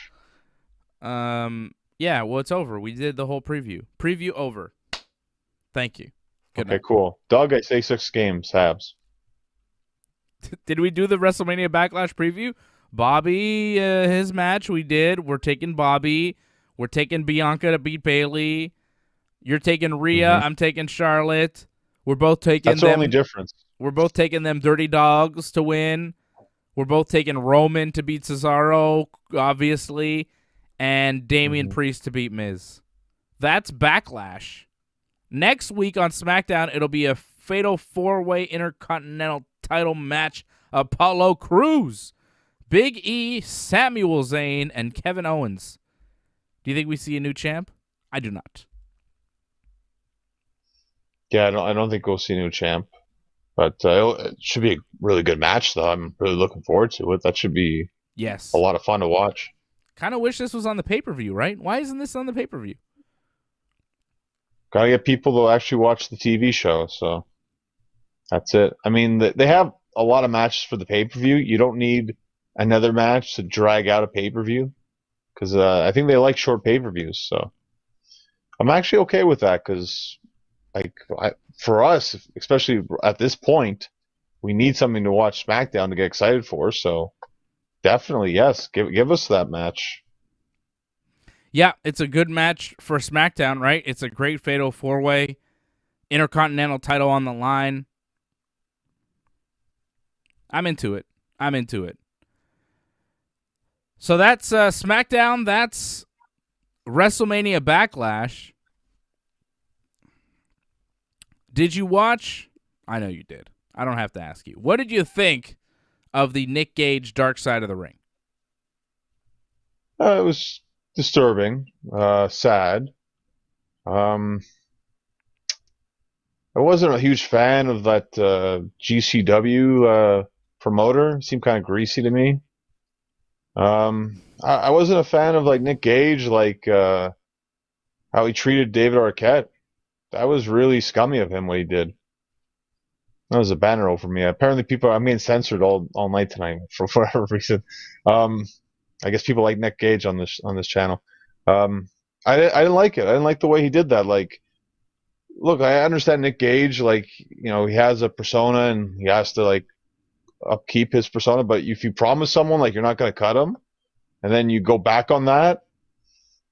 Yeah. Well, it's over. We did the whole preview. Preview over. Thank you. Good night. Okay, cool. Doug, I say 6 games. Habs. Did we do the WrestleMania Backlash preview? Bobby, his match we did. We're taking Bobby. We're taking Bianca to beat Bailey. You're taking Rhea. I'm taking Charlotte. We're both taking That's the only difference. We're both taking them Dirty Dogs to win. We're both taking Roman to beat Cesaro, obviously, and Damien Priest to beat Miz. That's Backlash. Next week on SmackDown, it'll be a fatal 4-way Intercontinental title match. Apollo Crews, Big E, Samuel Zayn, and Kevin Owens. Do you think we see a new champ? I do not. Yeah, I don't think we'll see a new champ. But it should be a really good match, though. I'm really looking forward to it. That should be a lot of fun to watch. Kind of wish this was on the pay-per-view, right? Why isn't this on the pay-per-view? Gotta get people to actually watch the TV show, so that's it. I mean, they have a lot of matches for the pay-per-view. You don't need another match to drag out a pay-per-view, because I think they like short pay-per-views, so I'm actually okay with that, because for us, especially at this point, we need something to watch SmackDown to get excited for, so definitely, yes, give us that match. Yeah, it's a good match for SmackDown, right? It's a great fatal 4-way, Intercontinental title on the line. I'm into it. So that's SmackDown. That's WrestleMania Backlash. Did you watch? I know you did. I don't have to ask you. What did you think of the Nick Gage Dark Side of the Ring? It was disturbing, sad. I wasn't a huge fan of that GCW promoter. Seemed kind of greasy to me. I wasn't a fan of like Nick Gage, like how he treated David Arquette. That was really scummy of him what he did. That was a banner roll for me. Apparently, I'm getting censored all night tonight for whatever reason. I guess people like Nick Gage on this channel. I didn't like it. I didn't like the way he did that. Like, look, I understand Nick Gage. Like, you know, he has a persona and he has to like upkeep his persona. But if you promise someone like you're not going to cut him, and then you go back on that,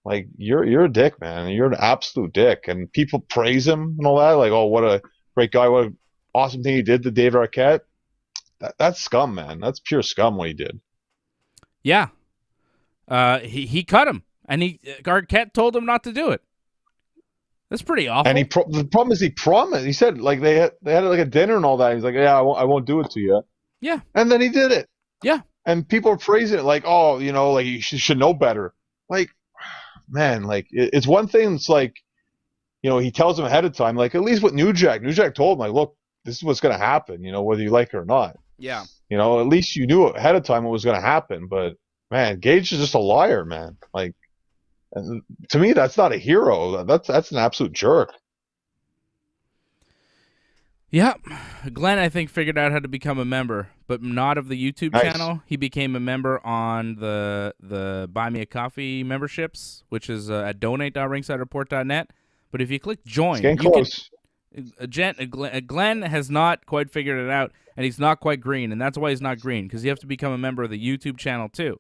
like you're a dick, man. You're an absolute dick. And people praise him and all that. Like, oh, what a great guy! What an awesome thing he did to David Arquette. That's scum, man. That's pure scum what he did. Yeah. He cut him, and Arquette told him not to do it. That's pretty awful. And the problem is he promised. He said like they had like a dinner and all that. He's like, yeah, I won't do it to you. Yeah. And then he did it. Yeah. And people are praising it like, oh, you know, like you should know better. Like, man, like it's one thing. It's like, you know, he tells him ahead of time. Like at least with New Jack told him like, look, this is what's going to happen. You know, whether you like it or not. Yeah. You know, at least you knew ahead of time what was going to happen. But man, Gage is just a liar, man. Like, and to me, that's not a hero. That's an absolute jerk. Yeah. Glenn, I think, figured out how to become a member, but not of the YouTube channel. He became a member on the Buy Me a Coffee memberships, which is at donate.ringsidereport.net. But if you click join, it's getting close. Glenn has not quite figured it out, and he's not quite green, and that's why he's not green, because you have to become a member of the YouTube channel too.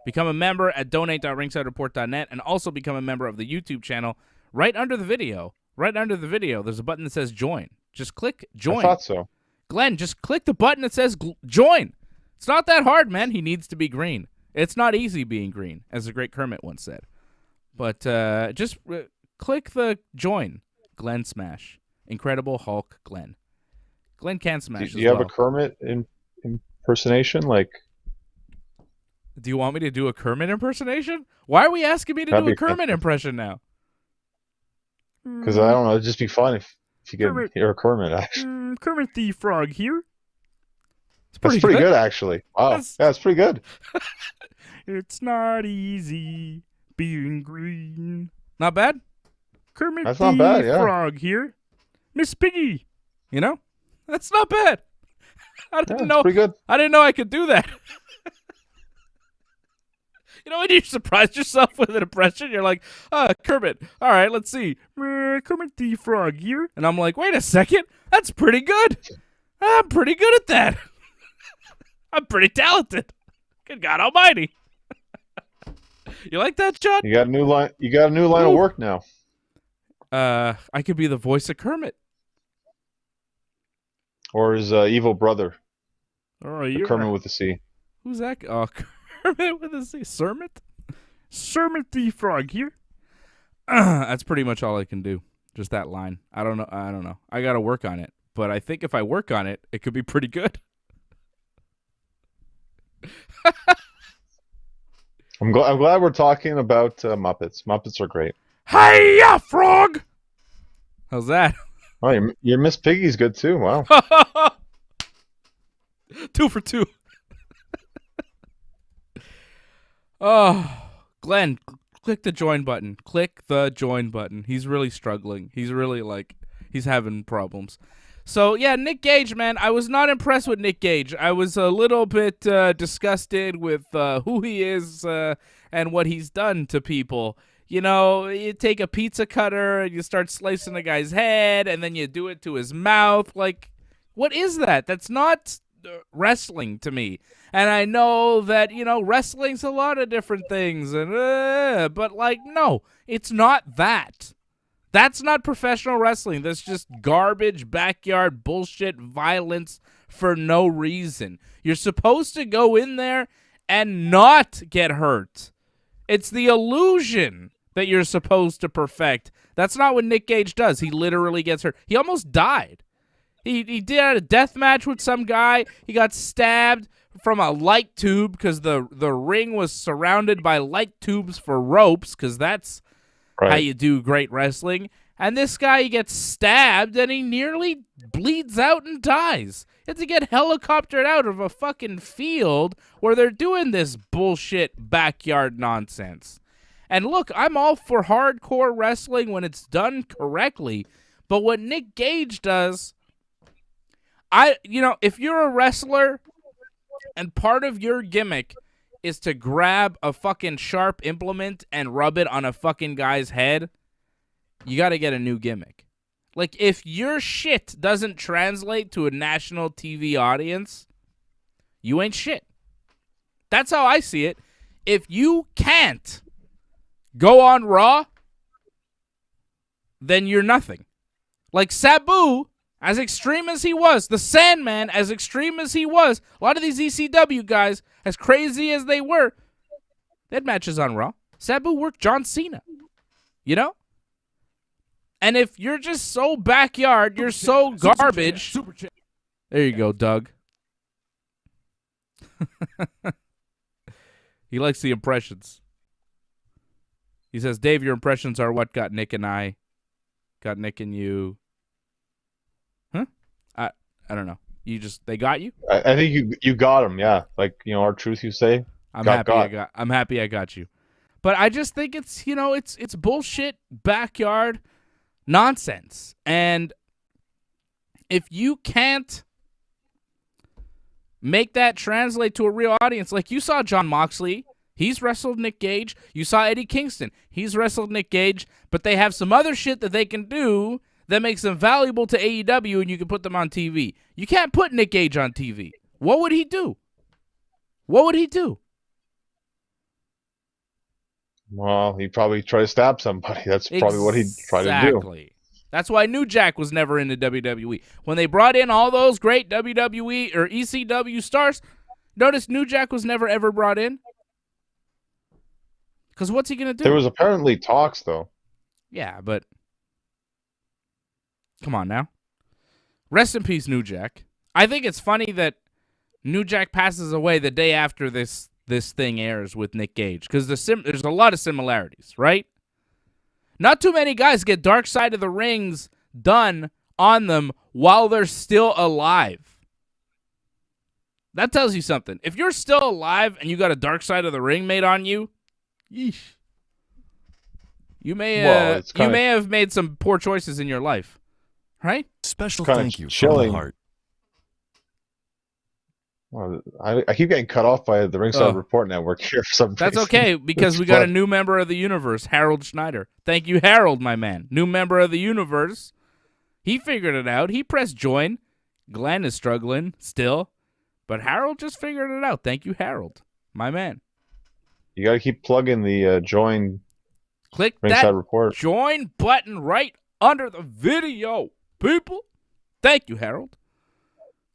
Become a member at donate.ringsidereport.net, and also become a member of the YouTube channel. Right under the video, there's a button that says join. Just click join. I thought so. Glenn, just click the button that says join. It's not that hard, man. He needs to be green. It's not easy being green, as the great Kermit once said. But just click the join. Glenn smash. Incredible Hulk Glenn. Glenn can smash. Do you have a Kermit impersonation? Like, do you want me to do a Kermit impersonation? Why are we asking me to do a Kermit impression now? Because I don't know. It'd just be fun if you could hear a Kermit. Actually, Kermit the Frog here. That's pretty good, actually. Wow, that's pretty good. It's not easy being green. Not bad. Kermit that's the not bad, yeah. Frog here. Miss Piggy. You know, that's not bad. I didn't know. Pretty good. I didn't know I could do that. You know, when you surprise yourself with an impression, you're like, Kermit, all right, let's see. Kermit the Frog here. And I'm like, wait a second, that's pretty good. I'm pretty good at that. I'm pretty talented. Good God almighty. You like that, John? You got a new line. You got a new line of work now. I could be the voice of Kermit. Or his evil brother. Oh, Kermit with a C. Who's that? Oh, Kermit with a C. Sermit? Sermit the Frog here. That's pretty much all I can do. Just that line. I don't know. I got to work on it. But I think if I work on it, it could be pretty good. I'm glad we're talking about Muppets. Muppets are great. Hiya, frog! How's that? Oh, your Miss Piggy's good too. Wow. 2 for 2. Oh, Glenn, click the join button. Click the join button. He's really struggling. He's really he's having problems. So, yeah, Nick Gage, man, I was not impressed with Nick Gage. I was a little bit disgusted with who he is and what he's done to people. You know, you take a pizza cutter and you start slicing the guy's head, and then you do it to his mouth. Like, what is that? That's not wrestling to me. And I know that, you know, wrestling's a lot of different things, and but, like, no, it's not that. That's not professional wrestling. That's just garbage, backyard bullshit, violence for no reason. You're supposed to go in there and not get hurt. It's the illusion that you're supposed to perfect. That's not what Nick Gage does. He literally gets hurt. He almost died. He did a death match with some guy. He got stabbed from a light tube because the ring was surrounded by light tubes for ropes, because that's how you do great wrestling. And this guy, he gets stabbed and he nearly bleeds out and dies. It's to get helicoptered out of a fucking field where they're doing this bullshit backyard nonsense. And look, I'm all for hardcore wrestling when it's done correctly, but what Nick Gage does, if you're a wrestler and part of your gimmick is to grab a fucking sharp implement and rub it on a fucking guy's head, you got to get a new gimmick. Like, if your shit doesn't translate to a national TV audience, you ain't shit. That's how I see it. If you can't go on Raw, then you're nothing. Like Sabu, as extreme as he was, the Sandman, as extreme as he was, a lot of these ECW guys, as crazy as they were, they had matches on Raw. Sabu worked John Cena. You know? And if you're just so backyard, you're so garbage. There you go, Doug. He likes the impressions. He says, Dave, your impressions are what got Nick and you. Huh? I don't know. They got you? I think you got him, yeah. Like, our truth you say. I'm happy I got you. But I just think it's, it's bullshit backyard nonsense. And if you can't make that translate to a real audience, like you saw Jon Moxley, he's wrestled Nick Gage. You saw Eddie Kingston, he's wrestled Nick Gage, but they have some other shit that they can do that makes them valuable to AEW, and you can put them on TV. You can't put Nick Gage on TV. What would he do? Well, he'd probably try to stab somebody. That's probably what he'd try to do. Exactly. That's why New Jack was never in the WWE. When they brought in all those great WWE or ECW stars, notice New Jack was never, ever brought in. Because what's he going to do? There was apparently talks, though. Yeah, but come on now. Rest in peace, New Jack. I think it's funny that New Jack passes away the day after this thing airs with Nick Gage, because there's a lot of similarities, right? Not too many guys get Dark Side of the Rings done on them while they're still alive. That tells you something. If you're still alive and you got a Dark Side of the Ring made on you, yeesh. You may have made some poor choices in your life, right? Special thank you chilling. from the heart. Well, I keep getting cut off by the Ringside Report Network here for some reason. That's okay, because we got a new member of the universe, Harold Schneider. Thank you, Harold, my man. New member of the universe. He figured it out. He pressed join. Glenn is struggling still, but Harold just figured it out. Thank you, Harold, my man. You got to keep plugging the join. Click Ringside that Report join button right under the video, people. Thank you, Harold.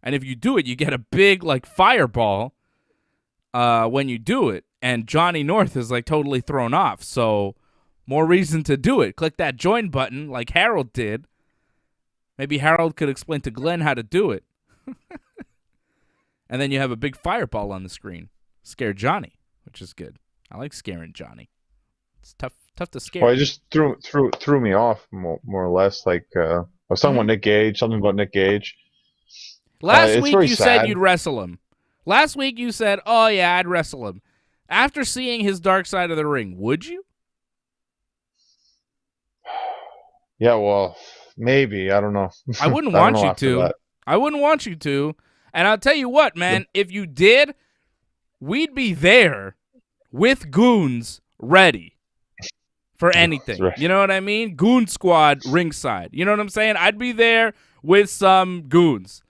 And if you do it, you get a big, fireball when you do it. And Johnny North is, totally thrown off. So, more reason to do it. Click that join button like Harold did. Maybe Harold could explain to Glenn how to do it. And then you have a big fireball on the screen. Scare Johnny, which is good. I like scaring Johnny. It's tough to scare. Well, it just threw me off, more or less. I was talking about Nick Gage, something about Nick Gage. Last week you said you'd wrestle him. Last week you said, oh yeah, I'd wrestle him. After seeing his Dark Side of the Ring, would you? Yeah, well, maybe. I don't know. I wouldn't want you to. I wouldn't want you to. And I'll tell you what, man, if you did, we'd be there with goons ready for anything. Right. You know what I mean? Goon squad ringside. You know what I'm saying? I'd be there with some goons.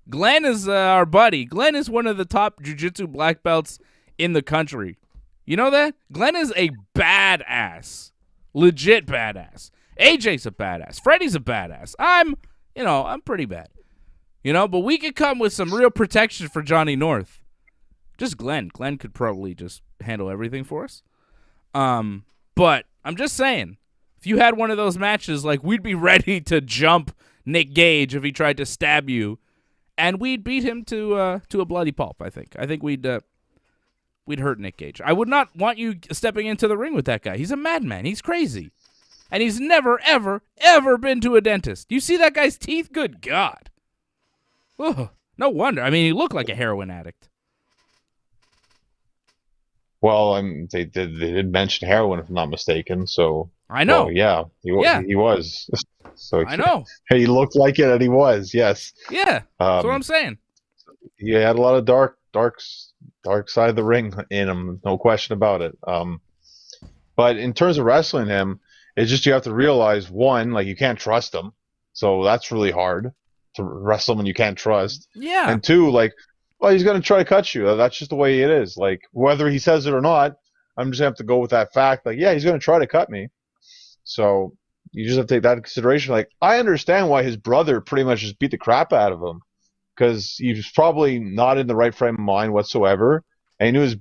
Glenn is our buddy. Glenn is one of the top jiu-jitsu black belts in the country. You know that? Glenn is a badass. Legit badass. AJ's a badass. Freddie's a badass. I'm pretty bad. But we could come with some real protection for Johnny North. Just Glenn. Glenn could probably just handle everything for us. But I'm just saying, if you had one of those matches, we'd be ready to jump Nick Gage if he tried to stab you. And we'd beat him to a bloody pulp, I think. I think we'd hurt Nick Gage. I would not want you stepping into the ring with that guy. He's a madman. He's crazy. And he's never, ever, ever been to a dentist. You see that guy's teeth? Good God. Oh, No wonder. I mean, he looked like a heroin addict. Well, they did mention heroin, if I'm not mistaken. So, I know. well, yeah, he was. So I know. He looked like it, and he was. Yes. Yeah, that's what I'm saying. He had a lot of dark side of the ring in him, no question about it. But in terms of wrestling him, it's just you have to realize, one, like, you can't trust him, so that's really hard to wrestle when you can't trust. Yeah. And two, like, well, he's going to try to cut you. That's just the way it is. Like, whether he says it or not, I'm just going to have to go with that fact. Like, yeah, he's going to try to cut me. So you just have to take that into consideration. Like, I understand why his brother pretty much just beat the crap out of him, because he was probably not in the right frame of mind whatsoever. And he knew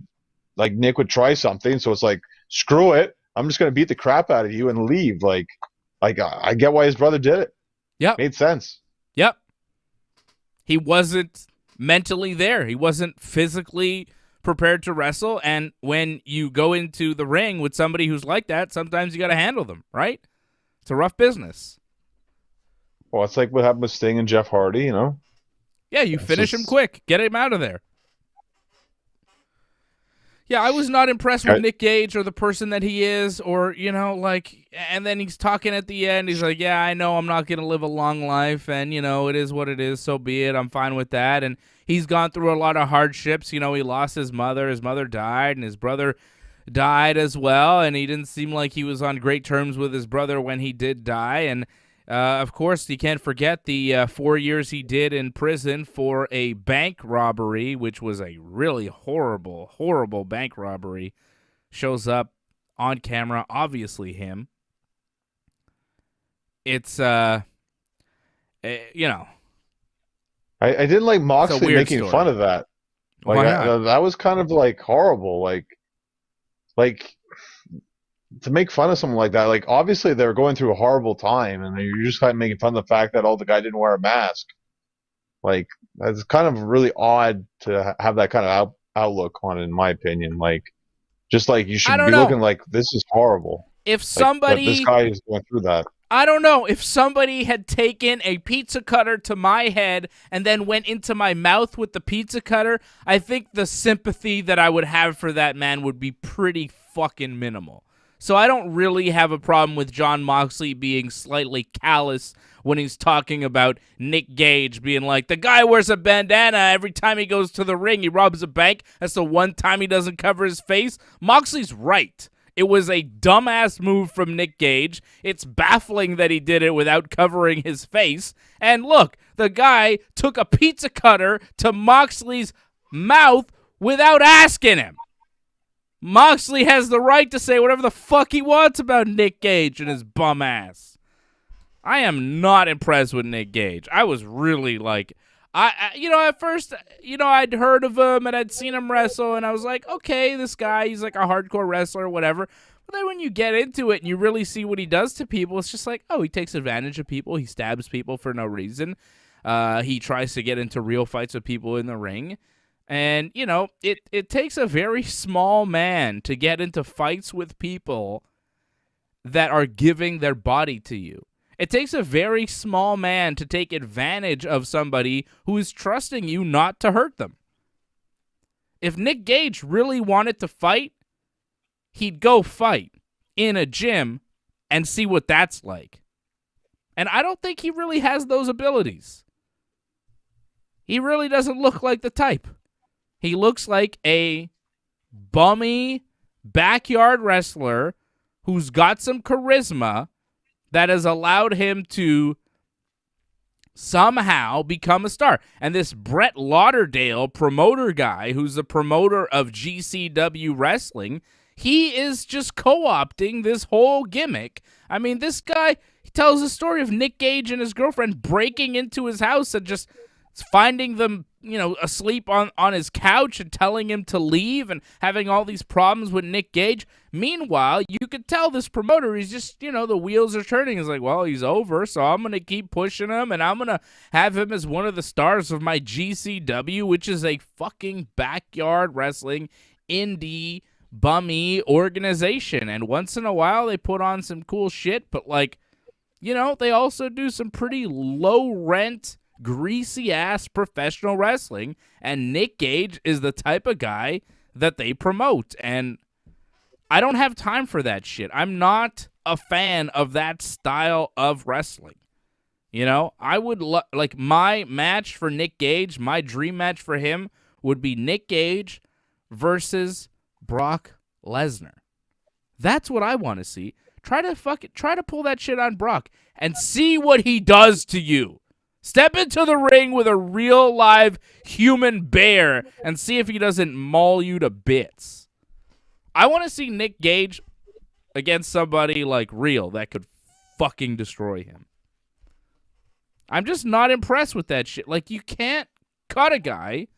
Nick would try something. So it's like, screw it. I'm just going to beat the crap out of you and leave. Like I get why his brother did it. Yep. Made sense. Yep. He wasn't mentally there. He wasn't physically prepared to wrestle. And when you go into the ring with somebody who's like that, sometimes you got to handle them, right? It's a rough business. Well, it's like what happened with Sting and Jeff Hardy, you know? Yeah, you finish him quick. Get him out of there. Yeah, I was not impressed with Nick Gage or the person that he is, or, and then he's talking at the end. He's like, yeah, I know I'm not going to live a long life, and, it is what it is, so be it. I'm fine with that. And he's gone through a lot of hardships. He lost his mother. His mother died, and his brother died as well, and he didn't seem like he was on great terms with his brother when he did die. And of course, you can't forget the 4 years he did in prison for a bank robbery, which was a really horrible, horrible bank robbery. Shows up on camera, obviously him. It's, I didn't like Moxley making fun of that. Like, that was kind of, like, horrible. Like, to make fun of someone like that, like, obviously they're going through a horrible time, and you're just kind of making fun of the fact that, the guy didn't wear a mask. Like, that's kind of really odd to have that kind of outlook on it, in my opinion. Like, just like, you should be looking like, this is horrible. If somebody... this guy is going through that. I don't know. If somebody had taken a pizza cutter to my head and then went into my mouth with the pizza cutter, I think the sympathy that I would have for that man would be pretty fucking minimal. So I don't really have a problem with Jon Moxley being slightly callous when he's talking about Nick Gage being like, the guy wears a bandana every time he goes to the ring. He robs a bank. That's the one time he doesn't cover his face. Moxley's right. It was a dumbass move from Nick Gage. It's baffling that he did it without covering his face. And look, the guy took a pizza cutter to Moxley's mouth without asking him. Moxley has the right to say whatever the fuck he wants about Nick Gage and his bum ass. I am not impressed with Nick Gage. I was really like, at first, I'd heard of him and I'd seen him wrestle, and I was like, okay, this guy, he's like a hardcore wrestler or whatever. But then when you get into it and you really see what he does to people, it's just like, oh, he takes advantage of people. He stabs people for no reason. He tries to get into real fights with people in the ring. And, it takes a very small man to get into fights with people that are giving their body to you. It takes a very small man to take advantage of somebody who is trusting you not to hurt them. If Nick Gage really wanted to fight, he'd go fight in a gym and see what that's like. And I don't think he really has those abilities. He really doesn't look like the type. He looks like a bummy backyard wrestler who's got some charisma that has allowed him to somehow become a star. And this Brett Lauderdale promoter guy, who's the promoter of GCW Wrestling, he is just co-opting this whole gimmick. I mean, this guy, he tells the story of Nick Gage and his girlfriend breaking into his house and just finding them, asleep on his couch and telling him to leave and having all these problems with Nick Gage. Meanwhile, you could tell this promoter, he's just, the wheels are turning. He's like, well, he's over, so I'm going to keep pushing him, and I'm going to have him as one of the stars of my GCW, which is a fucking backyard wrestling indie bummy organization. And once in a while, they put on some cool shit, but, they also do some pretty low-rent greasy-ass professional wrestling, and Nick Gage is the type of guy that they promote, and I don't have time for that shit. I'm not a fan of that style of wrestling. You know, I would like my match for Nick Gage, my dream match for him would be Nick Gage versus Brock Lesnar. That's what I want to see. Try to pull that shit on Brock and see what he does to you. Step into the ring with a real live human bear and see if he doesn't maul you to bits. I want to see Nick Gage against somebody like real that could fucking destroy him. I'm just not impressed with that shit. Like, you can't cut a guy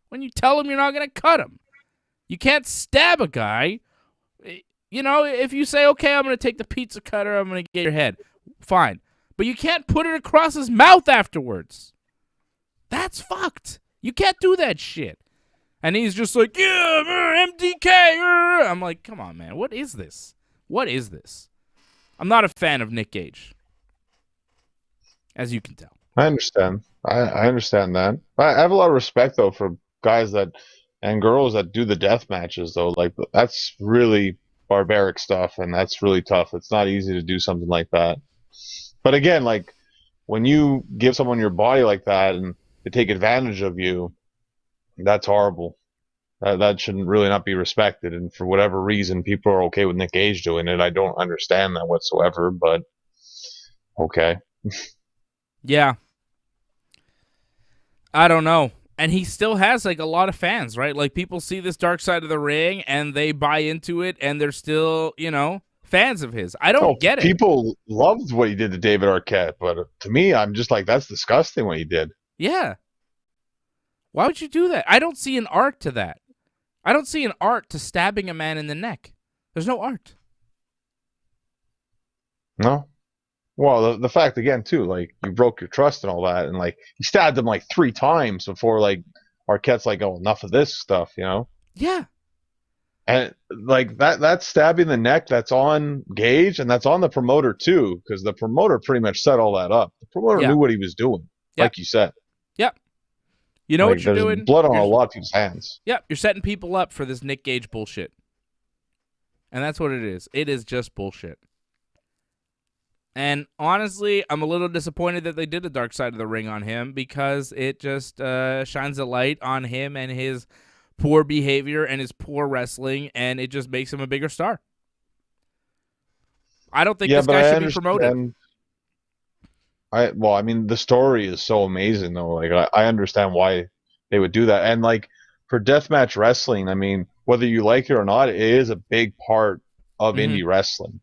when you tell him you're not going to cut him. You can't stab a guy. You know, if you say, okay, I'm going to take the pizza cutter, I'm going to get your head. Fine. But you can't put it across his mouth afterwards. That's fucked. You can't do that shit. And he's just like, yeah, MDK. I'm like, come on, man. What is this? What is this? I'm not a fan of Nick Gage, as you can tell. I understand. I understand that. I have a lot of respect, though, for guys that and girls that do the death matches, though. Like, that's really barbaric stuff, and that's really tough. It's not easy to do something like that. But again, like, when you give someone your body like that and they take advantage of you, that's horrible. That shouldn't really not be respected. And for whatever reason, people are okay with Nick Gage doing it. I don't understand that whatsoever, but okay. Yeah. I don't know. And he still has, like, a lot of fans, right? Like, people see this dark side of the ring, and they buy into it, and they're still, you know, fans of his. I don't get it. People loved what he did to David Arquette, but to me, I'm just like, that's disgusting what he did. Yeah. Why would you do that? I don't see an art to that. I don't see an art to stabbing a man in the neck. There's no art. No. Well, the fact, again, too, like, you broke your trust and all that, and, like, he stabbed him, like, 3 times before, like, Arquette's like, oh, enough of this stuff, you know? Yeah. And, like, that's stabbing the neck, that's on Gage, and that's on the promoter, too, because the promoter pretty much set all that up. The promoter knew what he was doing, like you said. Yep. You know what you're doing? Blood on a lot of people's hands. Yep, you're setting people up for this Nick Gage bullshit. And that's what it is. It is just bullshit. And honestly, I'm a little disappointed that they did a dark side of the ring on him because it just shines a light on him and his poor behavior and his poor wrestling, and it just makes him a bigger star. I don't think this guy should be promoted. I mean, the story is so amazing, though. Like, I understand why they would do that. And, like, for deathmatch wrestling, I mean, whether you like it or not, it is a big part of indie wrestling.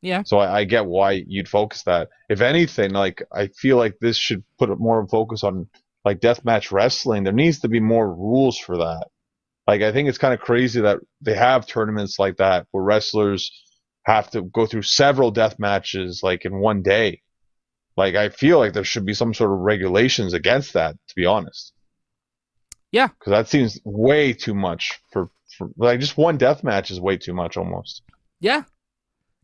Yeah. So I get why you'd focus that. If anything, like, I feel like this should put more focus on, like, deathmatch wrestling. There needs to be more rules for that. Like, I think it's kind of crazy that they have tournaments like that where wrestlers have to go through several death matches, like, in one day. Like, I feel like there should be some sort of regulations against that, to be honest. Yeah. Because that seems way too much for like, just one death match is way too much almost. Yeah.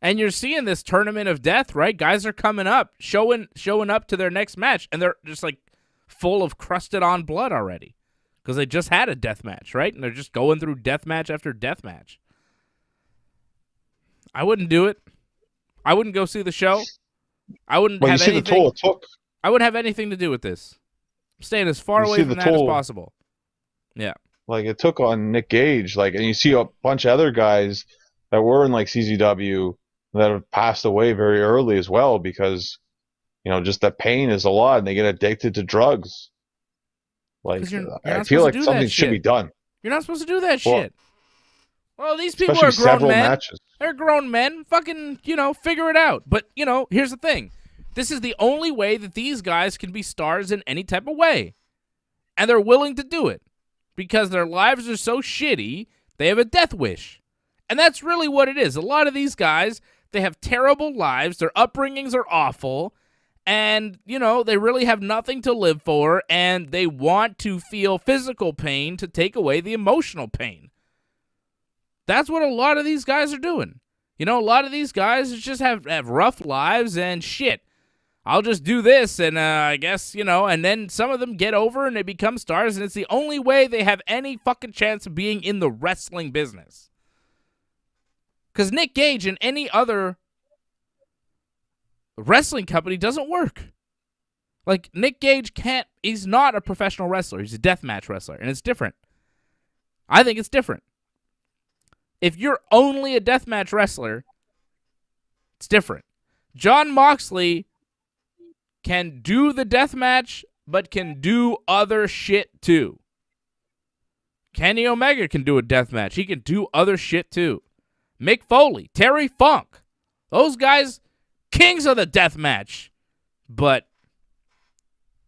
And you're seeing this tournament of death, right? Guys are coming up, showing up to their next match, and they're just, like, full of crusted on blood already. Because they just had a death match, right? And they're just going through death match after death match. I wouldn't do it. I wouldn't go see the show. I wouldn't have anything. The toll it took. I wouldn't have anything to do with this. I'm staying as far away from that as possible. Yeah. Like, it took on Nick Gage, like, and you see a bunch of other guys that were in, like, CZW that have passed away very early as well because, you know, just that pain is a lot and they get addicted to drugs. Like, I feel like something should be done. You're not supposed to do that shit. Well, these people are grown men. Matches. They're grown men. Fucking, you know, figure it out. But, you know, here's the thing. This is the only way that these guys can be stars in any type of way. And they're willing to do it. Because their lives are so shitty, they have a death wish. And that's really what it is. A lot of these guys, they have terrible lives. Their upbringings are awful. And, you know, they really have nothing to live for. And they want to feel physical pain to take away the emotional pain. That's what a lot of these guys are doing. You know, a lot of these guys just have rough lives and shit. I'll just do this, and I guess, and then some of them get over and they become stars, and it's the only way they have any fucking chance of being in the wrestling business. Because Nick Gage and any other wrestling company doesn't work. Like, Nick Gage he's not a professional wrestler. He's a deathmatch wrestler, and it's different. I think it's different. If you're only a deathmatch wrestler, it's different. Jon Moxley can do the deathmatch, but can do other shit too. Kenny Omega can do a deathmatch. He can do other shit too. Mick Foley, Terry Funk, those guys, kings of the deathmatch. But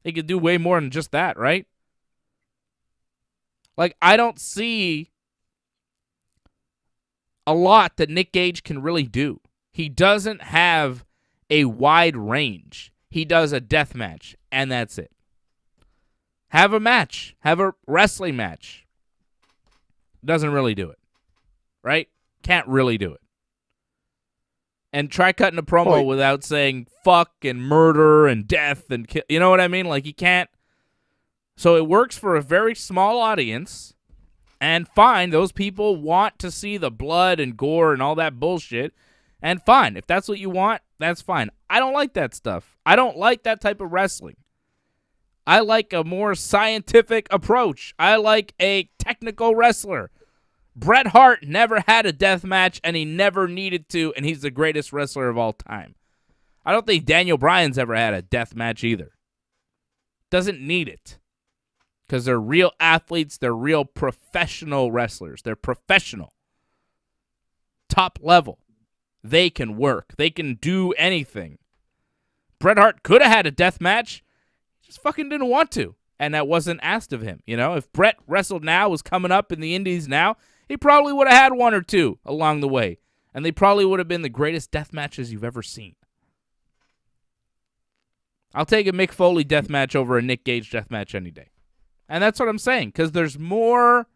they could do way more than just that, right? Like, I don't see a lot that Nick Gage can really do. He doesn't have a wide range. He does a death match, and that's it. Have a match. Have a wrestling match. Doesn't really do it. Right? Can't really do it. And try cutting a promo without saying fuck and murder and death and kill. You know what I mean? Like, he can't. So it works for a very small audience. And fine, those people want to see the blood and gore and all that bullshit. And fine, if that's what you want, that's fine. I don't like that stuff. I don't like that type of wrestling. I like a more scientific approach. I like a technical wrestler. Bret Hart never had a death match, and he never needed to, and he's the greatest wrestler of all time. I don't think Daniel Bryan's ever had a death match either. Doesn't need it. Because they're real athletes. They're real professional wrestlers. They're professional. Top level. They can work. They can do anything. Bret Hart could have had a death match. Just fucking didn't want to. And that wasn't asked of him. You know, if Bret wrestled now, was coming up in the indies now, he probably would have had one or two along the way. And they probably would have been the greatest death matches you've ever seen. I'll take a Mick Foley death match over a Nick Gage death match any day. And that's what I'm saying, because there's more.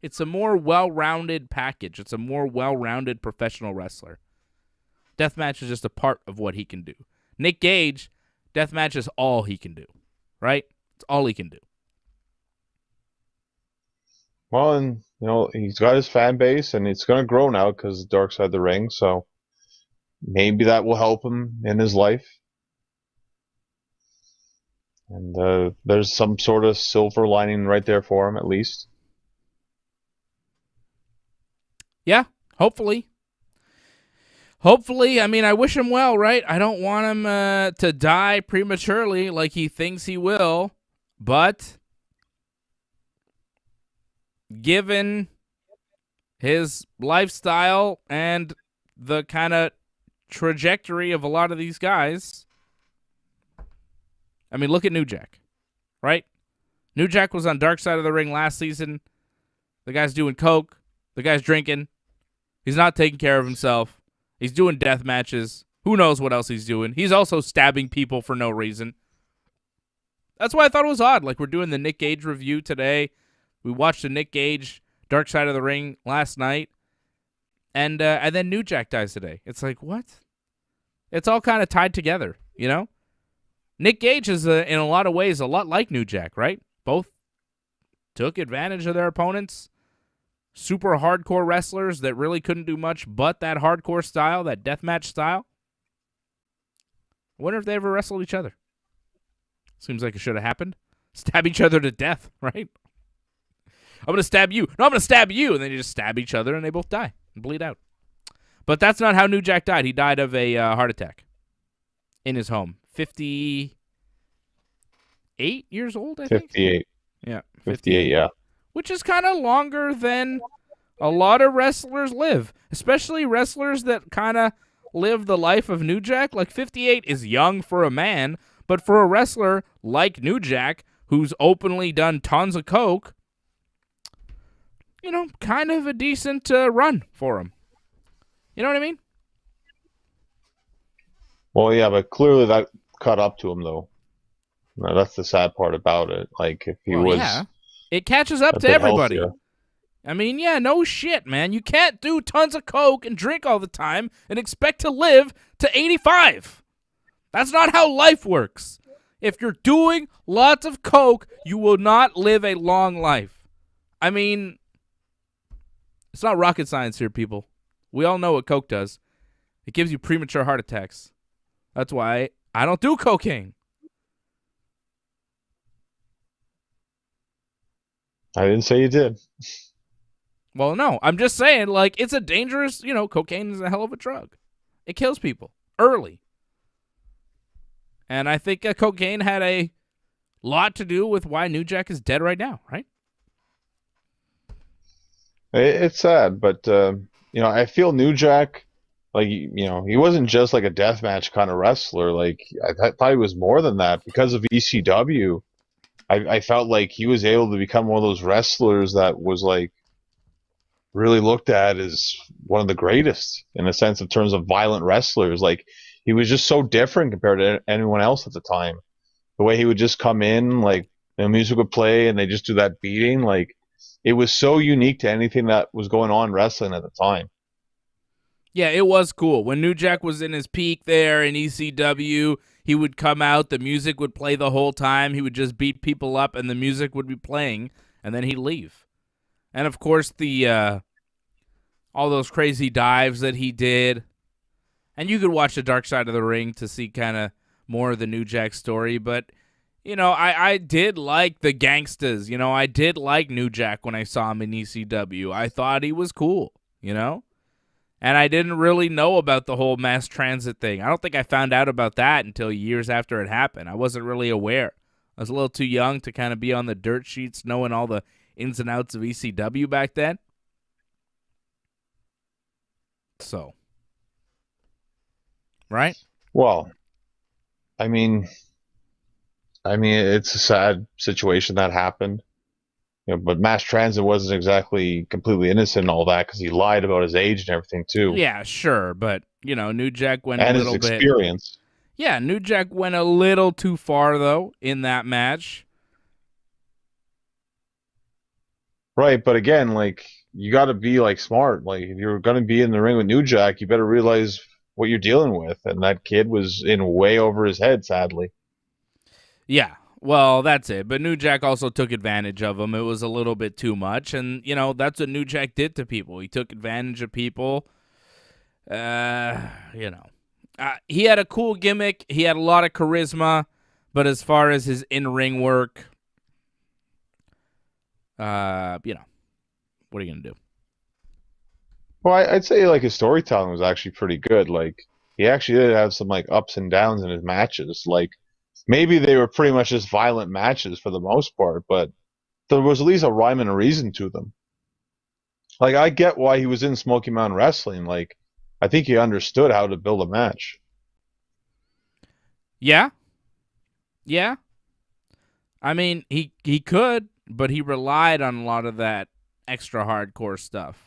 It's a more well-rounded package. It's a more well-rounded professional wrestler. Deathmatch is just a part of what he can do. Nick Gage, deathmatch is all he can do, right? It's all he can do. Well, and he's got his fan base, and it's going to grow now because of Dark Side of the Ring. So maybe that will help him in his life. And there's some sort of silver lining right there for him, at least. Yeah, hopefully. Hopefully, I mean, I wish him well, right? I don't want him to die prematurely like he thinks he will, but given his lifestyle and the kind of trajectory of a lot of these guys, I mean, look at New Jack, right? New Jack was on Dark Side of the Ring last season. The guy's doing coke. The guy's drinking. He's not taking care of himself. He's doing death matches. Who knows what else he's doing? He's also stabbing people for no reason. That's why I thought it was odd. Like, we're doing the Nick Gage review today. We watched the Nick Gage Dark Side of the Ring last night. And then New Jack dies today. It's like, what? It's all kind of tied together, you know? Nick Gage is, in a lot of ways, a lot like New Jack, right? Both took advantage of their opponents. Super hardcore wrestlers that really couldn't do much but that hardcore style, that deathmatch style. I wonder if they ever wrestled each other. Seems like it should have happened. Stab each other to death, right? I'm going to stab you. No, I'm going to stab you. And then you just stab each other and they both die and bleed out. But that's not how New Jack died. He died of a heart attack in his home. 58 years old, I think? 58. Yeah. 58, yeah. Which is kind of longer than a lot of wrestlers live, especially wrestlers that kind of live the life of New Jack. Like, 58 is young for a man, but for a wrestler like New Jack, who's openly done tons of coke, kind of a decent run for him. You know what I mean? Well, yeah, but clearly that caught up to him, though. No, that's the sad part about it. Like, if he was... Yeah. It catches up to everybody. Healthier. I mean, yeah, no shit, man. You can't do tons of coke and drink all the time and expect to live to 85. That's not how life works. If you're doing lots of coke, you will not live a long life. I mean, it's not rocket science here, people. We all know what coke does. It gives you premature heart attacks. That's why I don't do cocaine. I didn't say you did. Well, no. I'm just saying, like, it's a dangerous, cocaine is a hell of a drug. It kills people early. And I think cocaine had a lot to do with why New Jack is dead right now, right? It's sad, but I feel New Jack, like he wasn't just like a deathmatch kind of wrestler. Like I thought he was more than that because of ECW. I felt like he was able to become one of those wrestlers that was like really looked at as one of the greatest in a sense of terms of violent wrestlers. Like he was just so different compared to anyone else at the time. The way he would just come in, like the music would play and they just do that beating, like it was so unique to anything that was going on in wrestling at the time. Yeah, it was cool. When New Jack was in his peak there in ECW, he would come out, the music would play the whole time, he would just beat people up, and the music would be playing, and then he'd leave. And, of course, the all those crazy dives that he did. And you could watch The Dark Side of the Ring to see kind of more of the New Jack story, but I did like the Gangstas. I did like New Jack when I saw him in ECW. I thought he was cool, And I didn't really know about the whole mass transit thing. I don't think I found out about that until years after it happened. I wasn't really aware. I was a little too young to kind of be on the dirt sheets knowing all the ins and outs of ECW back then. So. Right? Well, I mean, it's a sad situation that happened. But mass transit wasn't exactly completely innocent and all that because he lied about his age and everything too. Yeah, sure, but New Jack went and a little his experience. bit. Yeah, New Jack went a little too far though in that match. Right, but again, like you got to be like smart. Like if you're going to be in the ring with New Jack, you better realize what you're dealing with. And that kid was in way over his head, sadly. Yeah. Well, that's it. But New Jack also took advantage of him. It was a little bit too much. And, that's what New Jack did to people. He took advantage of people. He had a cool gimmick. He had a lot of charisma. But as far as his in-ring work, what are you going to do? Well, I'd say, like, his storytelling was actually pretty good. Like, he actually did have some, like, ups and downs in his matches. Like, maybe they were pretty much just violent matches for the most part, but there was at least a rhyme and a reason to them. Like, I get why he was in Smoky Mountain Wrestling. Like, I think he understood how to build a match. Yeah. Yeah. I mean, he could, but he relied on a lot of that extra hardcore stuff.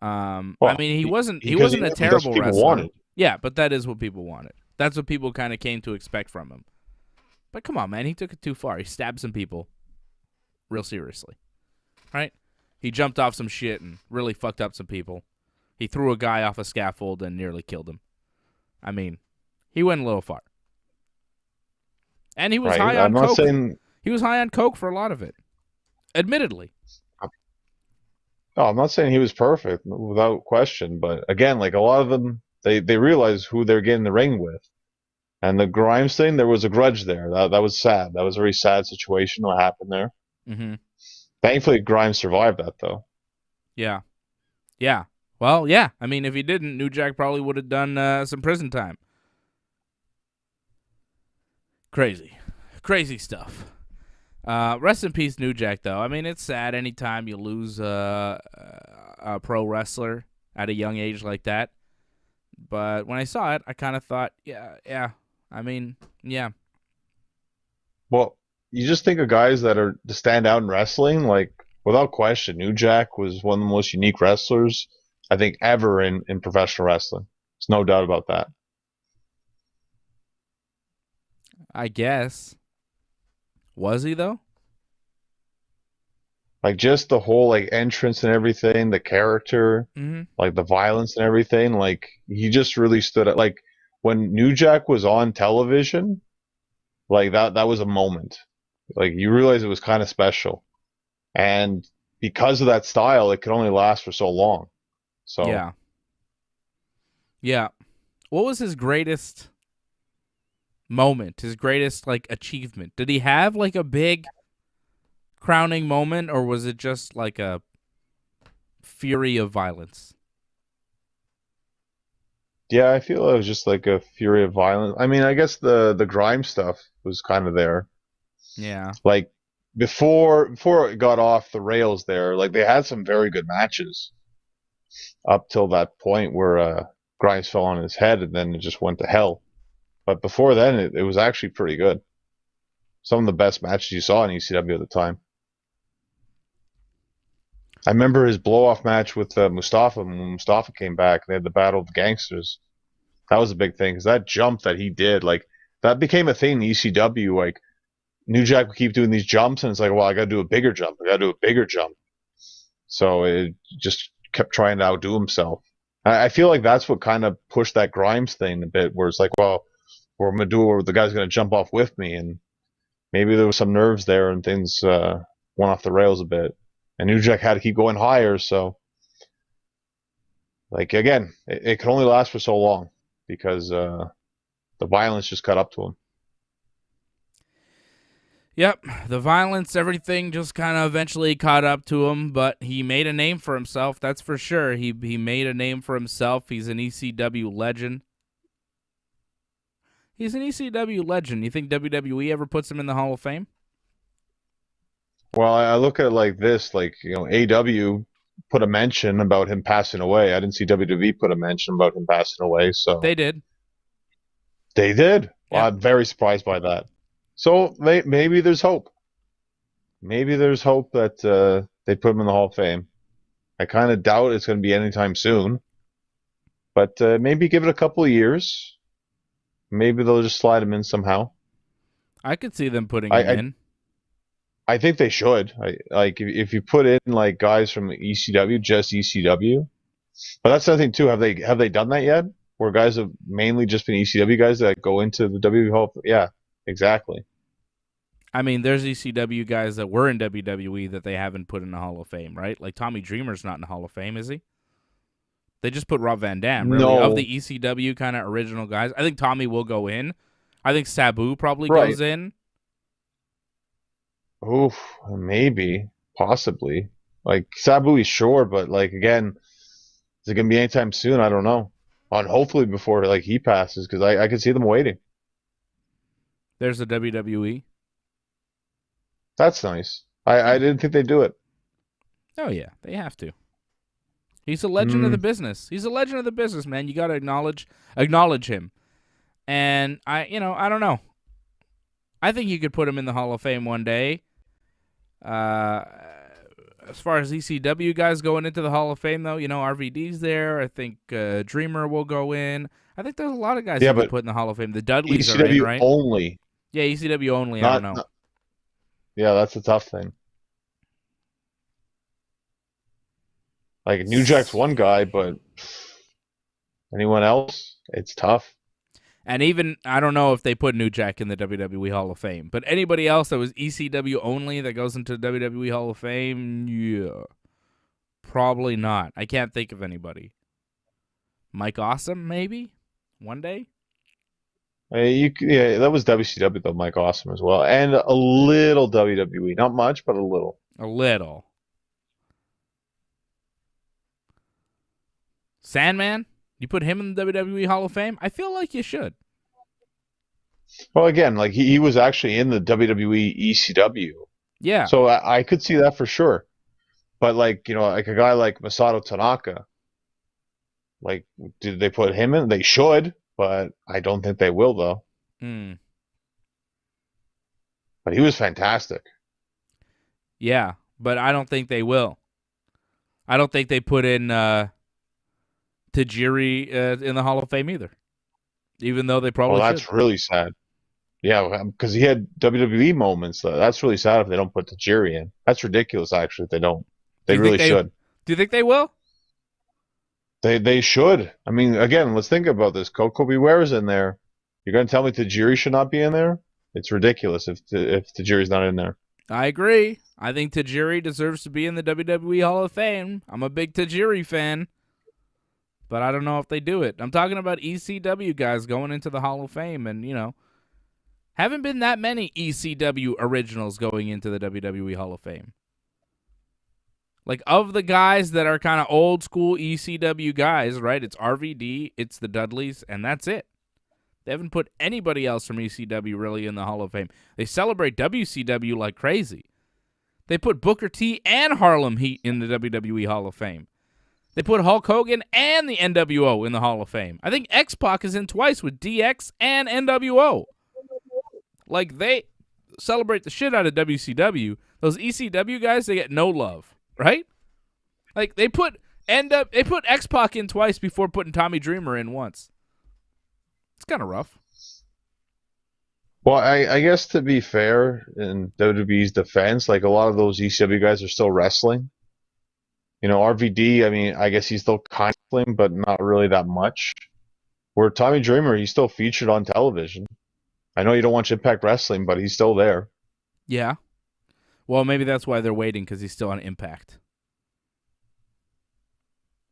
He wasn't a terrible wrestler. Wanted. Yeah, but that is what people wanted. That's what people kind of came to expect from him. But come on, man, he took it too far. He stabbed some people real seriously. Right? He jumped off some shit and really fucked up some people. He threw a guy off a scaffold and nearly killed him. I mean, he went a little far. And he was high on coke. He was high on coke for a lot of it. Admittedly. No, I'm not saying he was perfect, without question. But again, like a lot of them, they realize who they're getting the ring with. And the Grimes thing, there was a grudge there. That was sad. That was a very sad situation what happened there. Mm-hmm. Thankfully, Grimes survived that, though. Yeah. Yeah. Well, yeah. I mean, if he didn't, New Jack probably would have done some prison time. Crazy. Crazy stuff. Rest in peace, New Jack, though. I mean, it's sad anytime you lose a pro wrestler at a young age like that. But when I saw it, I kind of thought, yeah. I mean, yeah. Well, you just think of guys that are to stand out in wrestling, like, without question, New Jack was one of the most unique wrestlers, I think, ever in professional wrestling. There's no doubt about that. I guess. Was he, though? Like, just the whole, like, entrance and everything, the character, like, the violence and everything, like, he just really stood out. Like, when New Jack was on television, like that was a moment. Like you realize it was kind of special. And because of that style, it could only last for so long. So Yeah. Yeah. What was his greatest moment? His greatest like achievement? Did he have like a big crowning moment, or was it just like a fury of violence? yeah, I feel it was just like a fury of violence. I mean, I guess the grime stuff was kind of there. Yeah. Like before it got off the rails there, like they had some very good matches up till that point where Grimes fell on his head and then it just went to hell. But before then, it was actually pretty good. Some of the best matches you saw in ECW at the time. I remember his blow-off match with Mustafa when Mustafa came back. They had the Battle of the Gangsters. That was a big thing because that jump that he did, like that became a thing in ECW. Like New Jack would keep doing these jumps, and it's like, well, I got to do a bigger jump. I got to do a bigger jump. So it just kept trying to outdo himself. I feel like that's what kind of pushed that Grimes thing a bit, where it's like, well, we're gonna do, or the guy's gonna jump off with me, and maybe there was some nerves there, and things went off the rails a bit. And New Jack had to keep going higher, so like again, it could only last for so long because the violence just caught up to him. Yep, the violence, everything just kind of eventually caught up to him, but he made a name for himself, that's for sure. He made a name for himself. He's an ECW legend. He's an ECW legend. You think WWE ever puts him in the Hall of Fame? Well, I look at it like this, like, you know, AW put a mention about him passing away. I didn't see WWE put a mention about him passing away, so They did. they did. Well, Yeah. I'm very surprised by that. So maybe there's hope. Maybe there's hope that they put him in the Hall of Fame. I kind of doubt it's going to be anytime soon, but maybe give it a couple of years. Maybe they'll just slide him in somehow. I could see them putting him in. I think they should. Like if you put in like guys from ECW, just ECW. But that's the thing too. Have they done that yet? Where guys have mainly just been ECW guys that go into the WWE Hall? Yeah, exactly. I mean, there's ECW guys that were in WWE that they haven't put in the Hall of Fame, right? Like Tommy Dreamer's not in the Hall of Fame, is he? They just put Rob Van Dam, really. No. Of the ECW kind of original guys. I think Tommy will go in. I think Sabu probably Right. goes in. Oof, maybe, possibly. Like Sabu is sure, but like again, is it gonna be anytime soon? I don't know. On hopefully before like he passes, because I could see them waiting. There's the WWE. That's nice. I didn't think they'd do it. Oh, yeah, they have to. He's a legend of the business. He's a legend of the business, man. You got to acknowledge him. And I don't know. I think you could put him in the Hall of Fame one day. As far as ECW guys going into the Hall of Fame, though, RVD's there. I think Dreamer will go in. I think there's a lot of guys you could put in the Hall of Fame. The Dudleys are in, right? ECW only. Yeah, ECW only. I don't know. Yeah, that's a tough thing. Like New Jack's one guy, but anyone else, it's tough. And even, I don't know if they put New Jack in the WWE Hall of Fame, but anybody else that was ECW only that goes into the WWE Hall of Fame, yeah, probably not. I can't think of anybody. Mike Awesome, maybe? One day? Yeah, that was WCW though, Mike Awesome as well, and a little WWE, not much, but a little. A little. Sandman? You put him in the WWE Hall of Fame? I feel like you should. Well, again, like he was actually in the WWE ECW. Yeah. So I could see that for sure. But like, like a guy like Masato Tanaka, like, did they put him in? They should, but I don't think they will though. But he was fantastic. Yeah, but I don't think they will. I don't think they put in Tajiri in the Hall of Fame either. Even though they probably Well, that's should. really sad. Yeah, because he had WWE moments. That's really sad if they don't put Tajiri in. That's ridiculous, actually, if they don't. They really should. Do you think they will? They should. I mean, again, let's think about this. Coco Beware's in there. You're going to tell me Tajiri should not be in there? It's ridiculous if Tajiri's not in there. I agree. I think Tajiri deserves to be in the WWE Hall of Fame. I'm a big Tajiri fan, but I don't know if they do it. I'm talking about ECW guys going into the Hall of Fame, and, haven't been that many ECW originals going into the WWE Hall of Fame. Like, of the guys that are kind of old school ECW guys, right? It's RVD, it's the Dudleys, and that's it. They haven't put anybody else from ECW really in the Hall of Fame. They celebrate WCW like crazy. They put Booker T and Harlem Heat in the WWE Hall of Fame. They put Hulk Hogan and the NWO in the Hall of Fame. I think X-Pac is in twice with DX and NWO. Like, they celebrate the shit out of WCW. Those ECW guys, they get no love, right? Like, they put X-Pac in twice before putting Tommy Dreamer in once. It's kind of rough. Well, I guess to be fair, in WWE's defense, like a lot of those ECW guys are still wrestling. RVD, I mean, I guess he's still kind of wrestling, but not really that much. Where Tommy Dreamer, he's still featured on television. I know you don't watch Impact Wrestling, but he's still there. Yeah. Well, maybe that's why they're waiting, because he's still on Impact.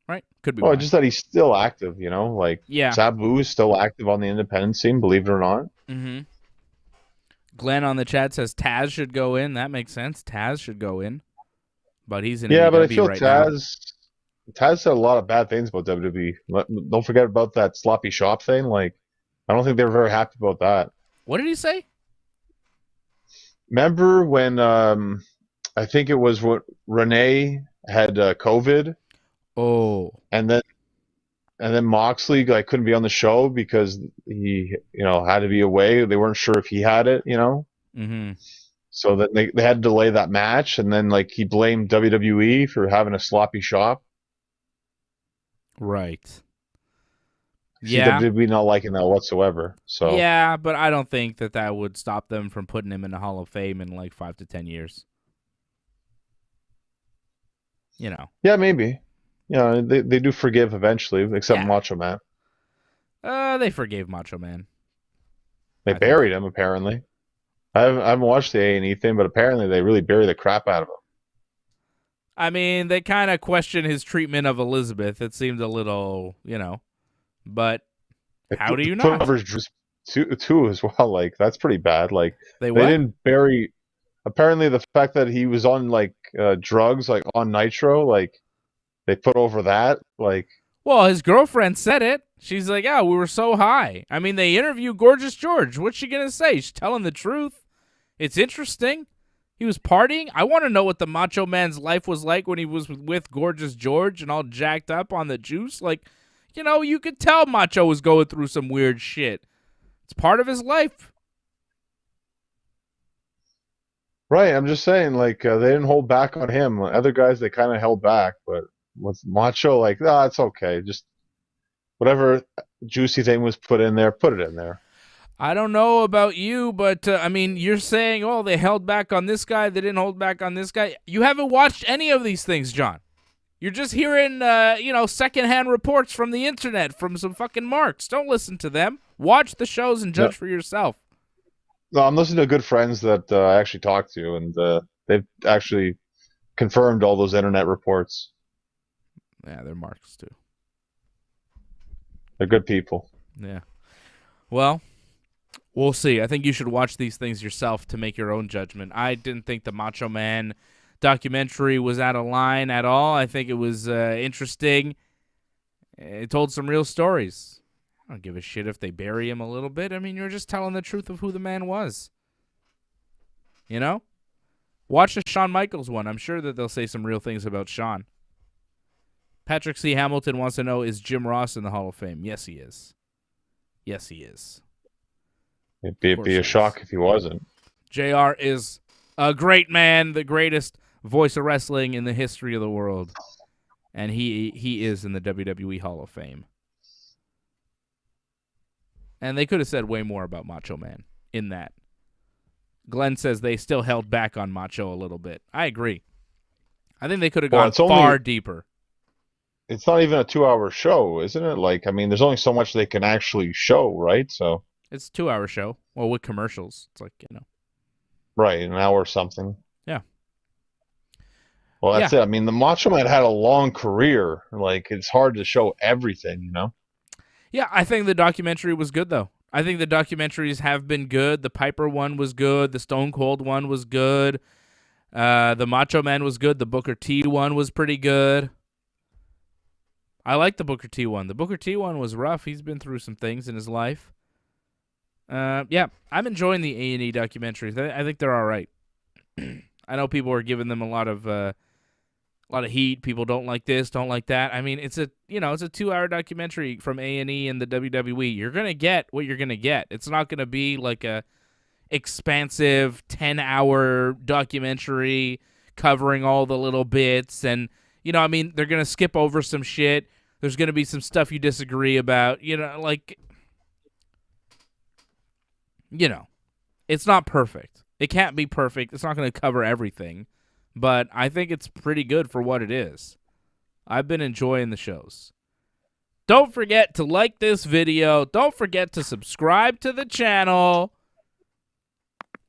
Right? Could be. Well, just that he's still active, Like, yeah. Sabu is still active on the independent scene, believe it or not. Mm-hmm. Glenn on the chat says Taz should go in. That makes sense. Taz should go in. But he's in AEW but I feel right Taz said a lot of bad things about WWE. Don't forget about that sloppy shop thing. Like, I don't think they were very happy about that. What did he say? Remember when I think it was what Renee had COVID? Oh. And then Moxley couldn't be on the show because he had to be away. They weren't sure if he had it, Mm-hmm. So that they had to delay that match, and then he blamed WWE for having a sloppy shop. Right. Yeah. WWE not liking that whatsoever. So yeah, but I don't think that would stop them from putting him in the Hall of Fame in like 5 to 10 years. Yeah, maybe. They do forgive eventually, except Macho Man. They forgave Macho Man. They buried him, apparently. I haven't watched the A&E thing, but apparently they really bury the crap out of him. I mean, they kind of question his treatment of Elizabeth. It seemed a little, but how do you not? Put too as well. Like, that's pretty bad. Like, they didn't bury. Apparently, the fact that he was on drugs, on Nitro, they put over that. Well, his girlfriend said it. She's like, "Yeah, we were so high." I mean, they interview Gorgeous George. What's she gonna say? She's telling the truth. It's interesting. He was partying. I want to know what the Macho Man's life was like when he was with Gorgeous George and all jacked up on the juice. You could tell Macho was going through some weird shit. It's part of his life. Right, I'm just saying, they didn't hold back on him. Other guys, they kind of held back, but with Macho, it's okay. Just whatever juicy thing was put in there, put it in there. I don't know about you, but, I mean, you're saying, they held back on this guy, they didn't hold back on this guy. You haven't watched any of these things, John. You're just hearing, secondhand reports from the internet from some fucking marks. Don't listen to them. Watch the shows and judge for yourself. No, I'm listening to good friends that I actually talked to, and they've actually confirmed all those internet reports. Yeah, they're marks, too. They're good people. Yeah. Well, we'll see. I think you should watch these things yourself to make your own judgment. I didn't think the Macho Man documentary was out of line at all. I think it was interesting. It told some real stories. I don't give a shit if they bury him a little bit. I mean, you're just telling the truth of who the man was. Watch the Shawn Michaels one. I'm sure that they'll say some real things about Shawn. Patrick C. Hamilton wants to know, is Jim Ross in the Hall of Fame? Yes, he is. Yes, he is. It'd be a shock if he wasn't. JR is a great man, the greatest voice of wrestling in the history of the world. And he is in the WWE Hall of Fame. And they could have said way more about Macho Man in that. Glenn says they still held back on Macho a little bit. I agree. I think they could have gone far deeper. it's not even a 2-hour show, isn't it? Like, I mean, there's only so much they can actually show, right? So, It's a 2-hour show. Well, with commercials. It's like, right, an hour or something. Yeah. Well, that's it. I mean, the Macho Man had a long career. Like, it's hard to show everything, you know? Yeah, I think the documentary was good, though. I think the documentaries have been good. The Piper one was good. The Stone Cold one was good. The Macho Man was good. The Booker T one was pretty good. I like the Booker T one. The Booker T one was rough. He's been through some things in his life. Yeah, I'm enjoying the A&E documentaries. I think they're all right. I know people are giving them a lot of heat. People don't like this, don't like that. I mean, it's a 2-hour documentary from A&E and the WWE. You're gonna get what you're gonna get. It's not gonna be like a expansive 10-hour documentary covering all the little bits, and I mean, they're gonna skip over some shit. There's gonna be some stuff you disagree about. It's not perfect. It can't be perfect. It's not gonna cover everything. But I think it's pretty good for what it is. I've been enjoying the shows. Don't forget to like this video. Don't forget to subscribe to the channel.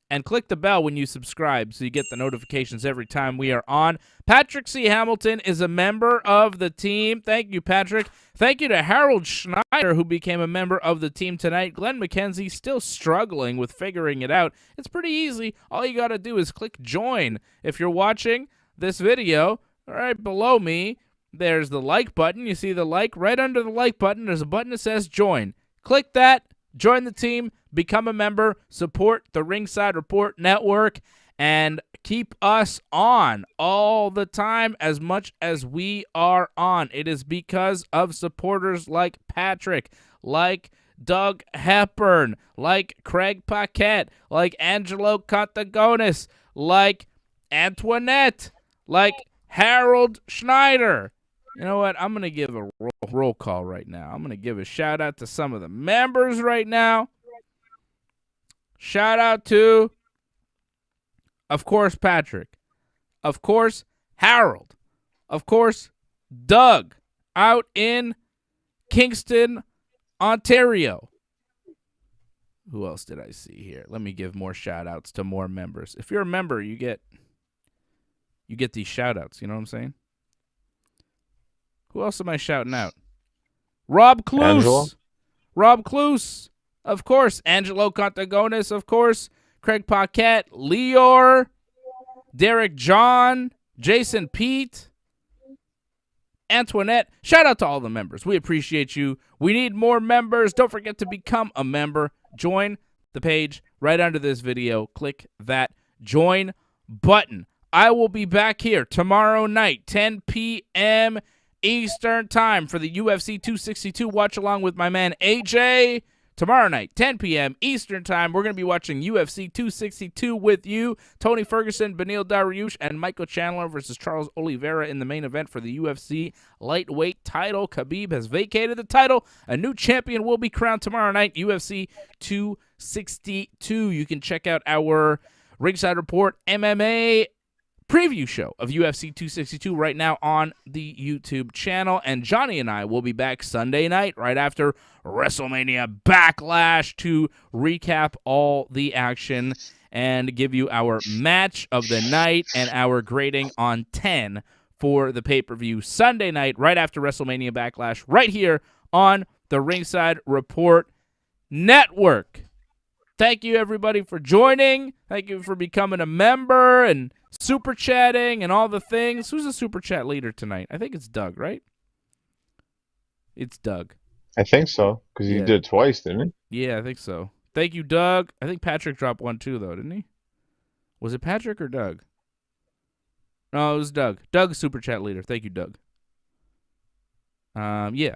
And click the bell when you subscribe so you get the notifications every time we are on. Patrick C. Hamilton is a member of the team. Thank you, Patrick. Thank you to Harold Schneider, who became a member of the team tonight. Glenn McKenzie still struggling with figuring it out. It's pretty easy. All you got to do is click join. If you're watching this video, right below me, there's the like button. You see the like? Right under the like button, there's a button that says join. Click that. Join the team, become a member, support the Ringside Report Network, and keep us on all the time as much as we are on. It is because of supporters like Patrick, like Doug Hepburn, like Craig Paquette, like Angelo Contagonis, like Antoinette, like Harold Schneider. You know what? I'm going to give a roll call right now. I'm going to give a shout-out to some of the members right now. Shout-out to, of course, Patrick. Of course, Harold. Of course, Doug out in Kingston, Ontario. Who else did I see here? Let me give more shout-outs to more members. If you're a member, you get these shout-outs. You know what I'm saying? Who else am I shouting out? Rob Cluse. Angelo? Rob Cluse. Of course. Angelo Contagonis, of course. Craig Paquette. Leor. Derek John. Jason Pete. Antoinette. Shout out to all the members. We appreciate you. We need more members. Don't forget to become a member. Join the page right under this video. Click that join button. I will be back here tomorrow night, 10 p.m. Eastern Time for the UFC 262 watch along with my man AJ. Tomorrow night, 10 p.m. Eastern Time, we're going to be watching UFC 262 with you. Tony Ferguson, Beneil Dariush, and Michael Chandler versus Charles Oliveira in the main event for the UFC lightweight title. Khabib has vacated the title. A new champion will be crowned tomorrow night, UFC 262. You can check out our Ringside Report MMA preview show of UFC 262 right now on the YouTube channel. And Johnny and I will be back Sunday night right after WrestleMania Backlash to recap all the action and give you our match of the night and our grading on 10 for the pay-per-view Sunday night right after WrestleMania Backlash right here on the Ringside Report Network. Thank you, everybody, for joining. Thank you for becoming a member and super chatting and all the things. Who's the super chat leader tonight? I think it's Doug, right? It's Doug. I think so, because he did it twice, didn't he? Yeah, I think so. Thank you, Doug. I think Patrick dropped one too, though, didn't he? Was it Patrick or Doug? No, it was Doug. Doug's super chat leader. Thank you, Doug. Yeah.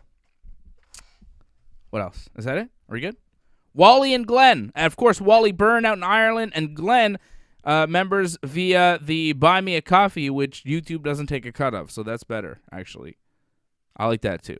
What else? Is that it? Are we good? Wally and Glenn. And of course, Wally Byrne out in Ireland, and Glenn members via the Buy Me a Coffee, which YouTube doesn't take a cut of, so that's better, actually. I like that, too.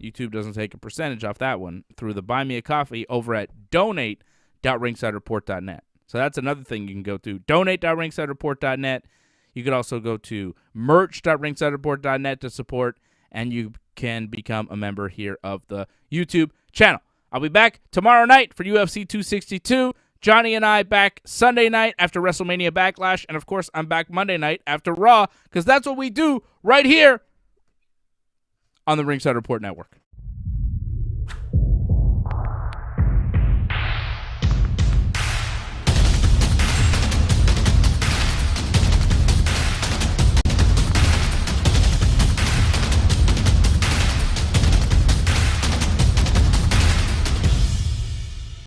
YouTube doesn't take a percentage off that one through the Buy Me a Coffee over at donate.ringsidereport.net. So that's another thing you can go to, donate.ringsidereport.net. You could also go to merch.ringsidereport.net to support, and you can become a member here of the YouTube channel. I'll be back tomorrow night for UFC 262. Johnny and I back Sunday night after WrestleMania Backlash. And, of course, I'm back Monday night after Raw, because that's what we do right here on the Ringside Report Network.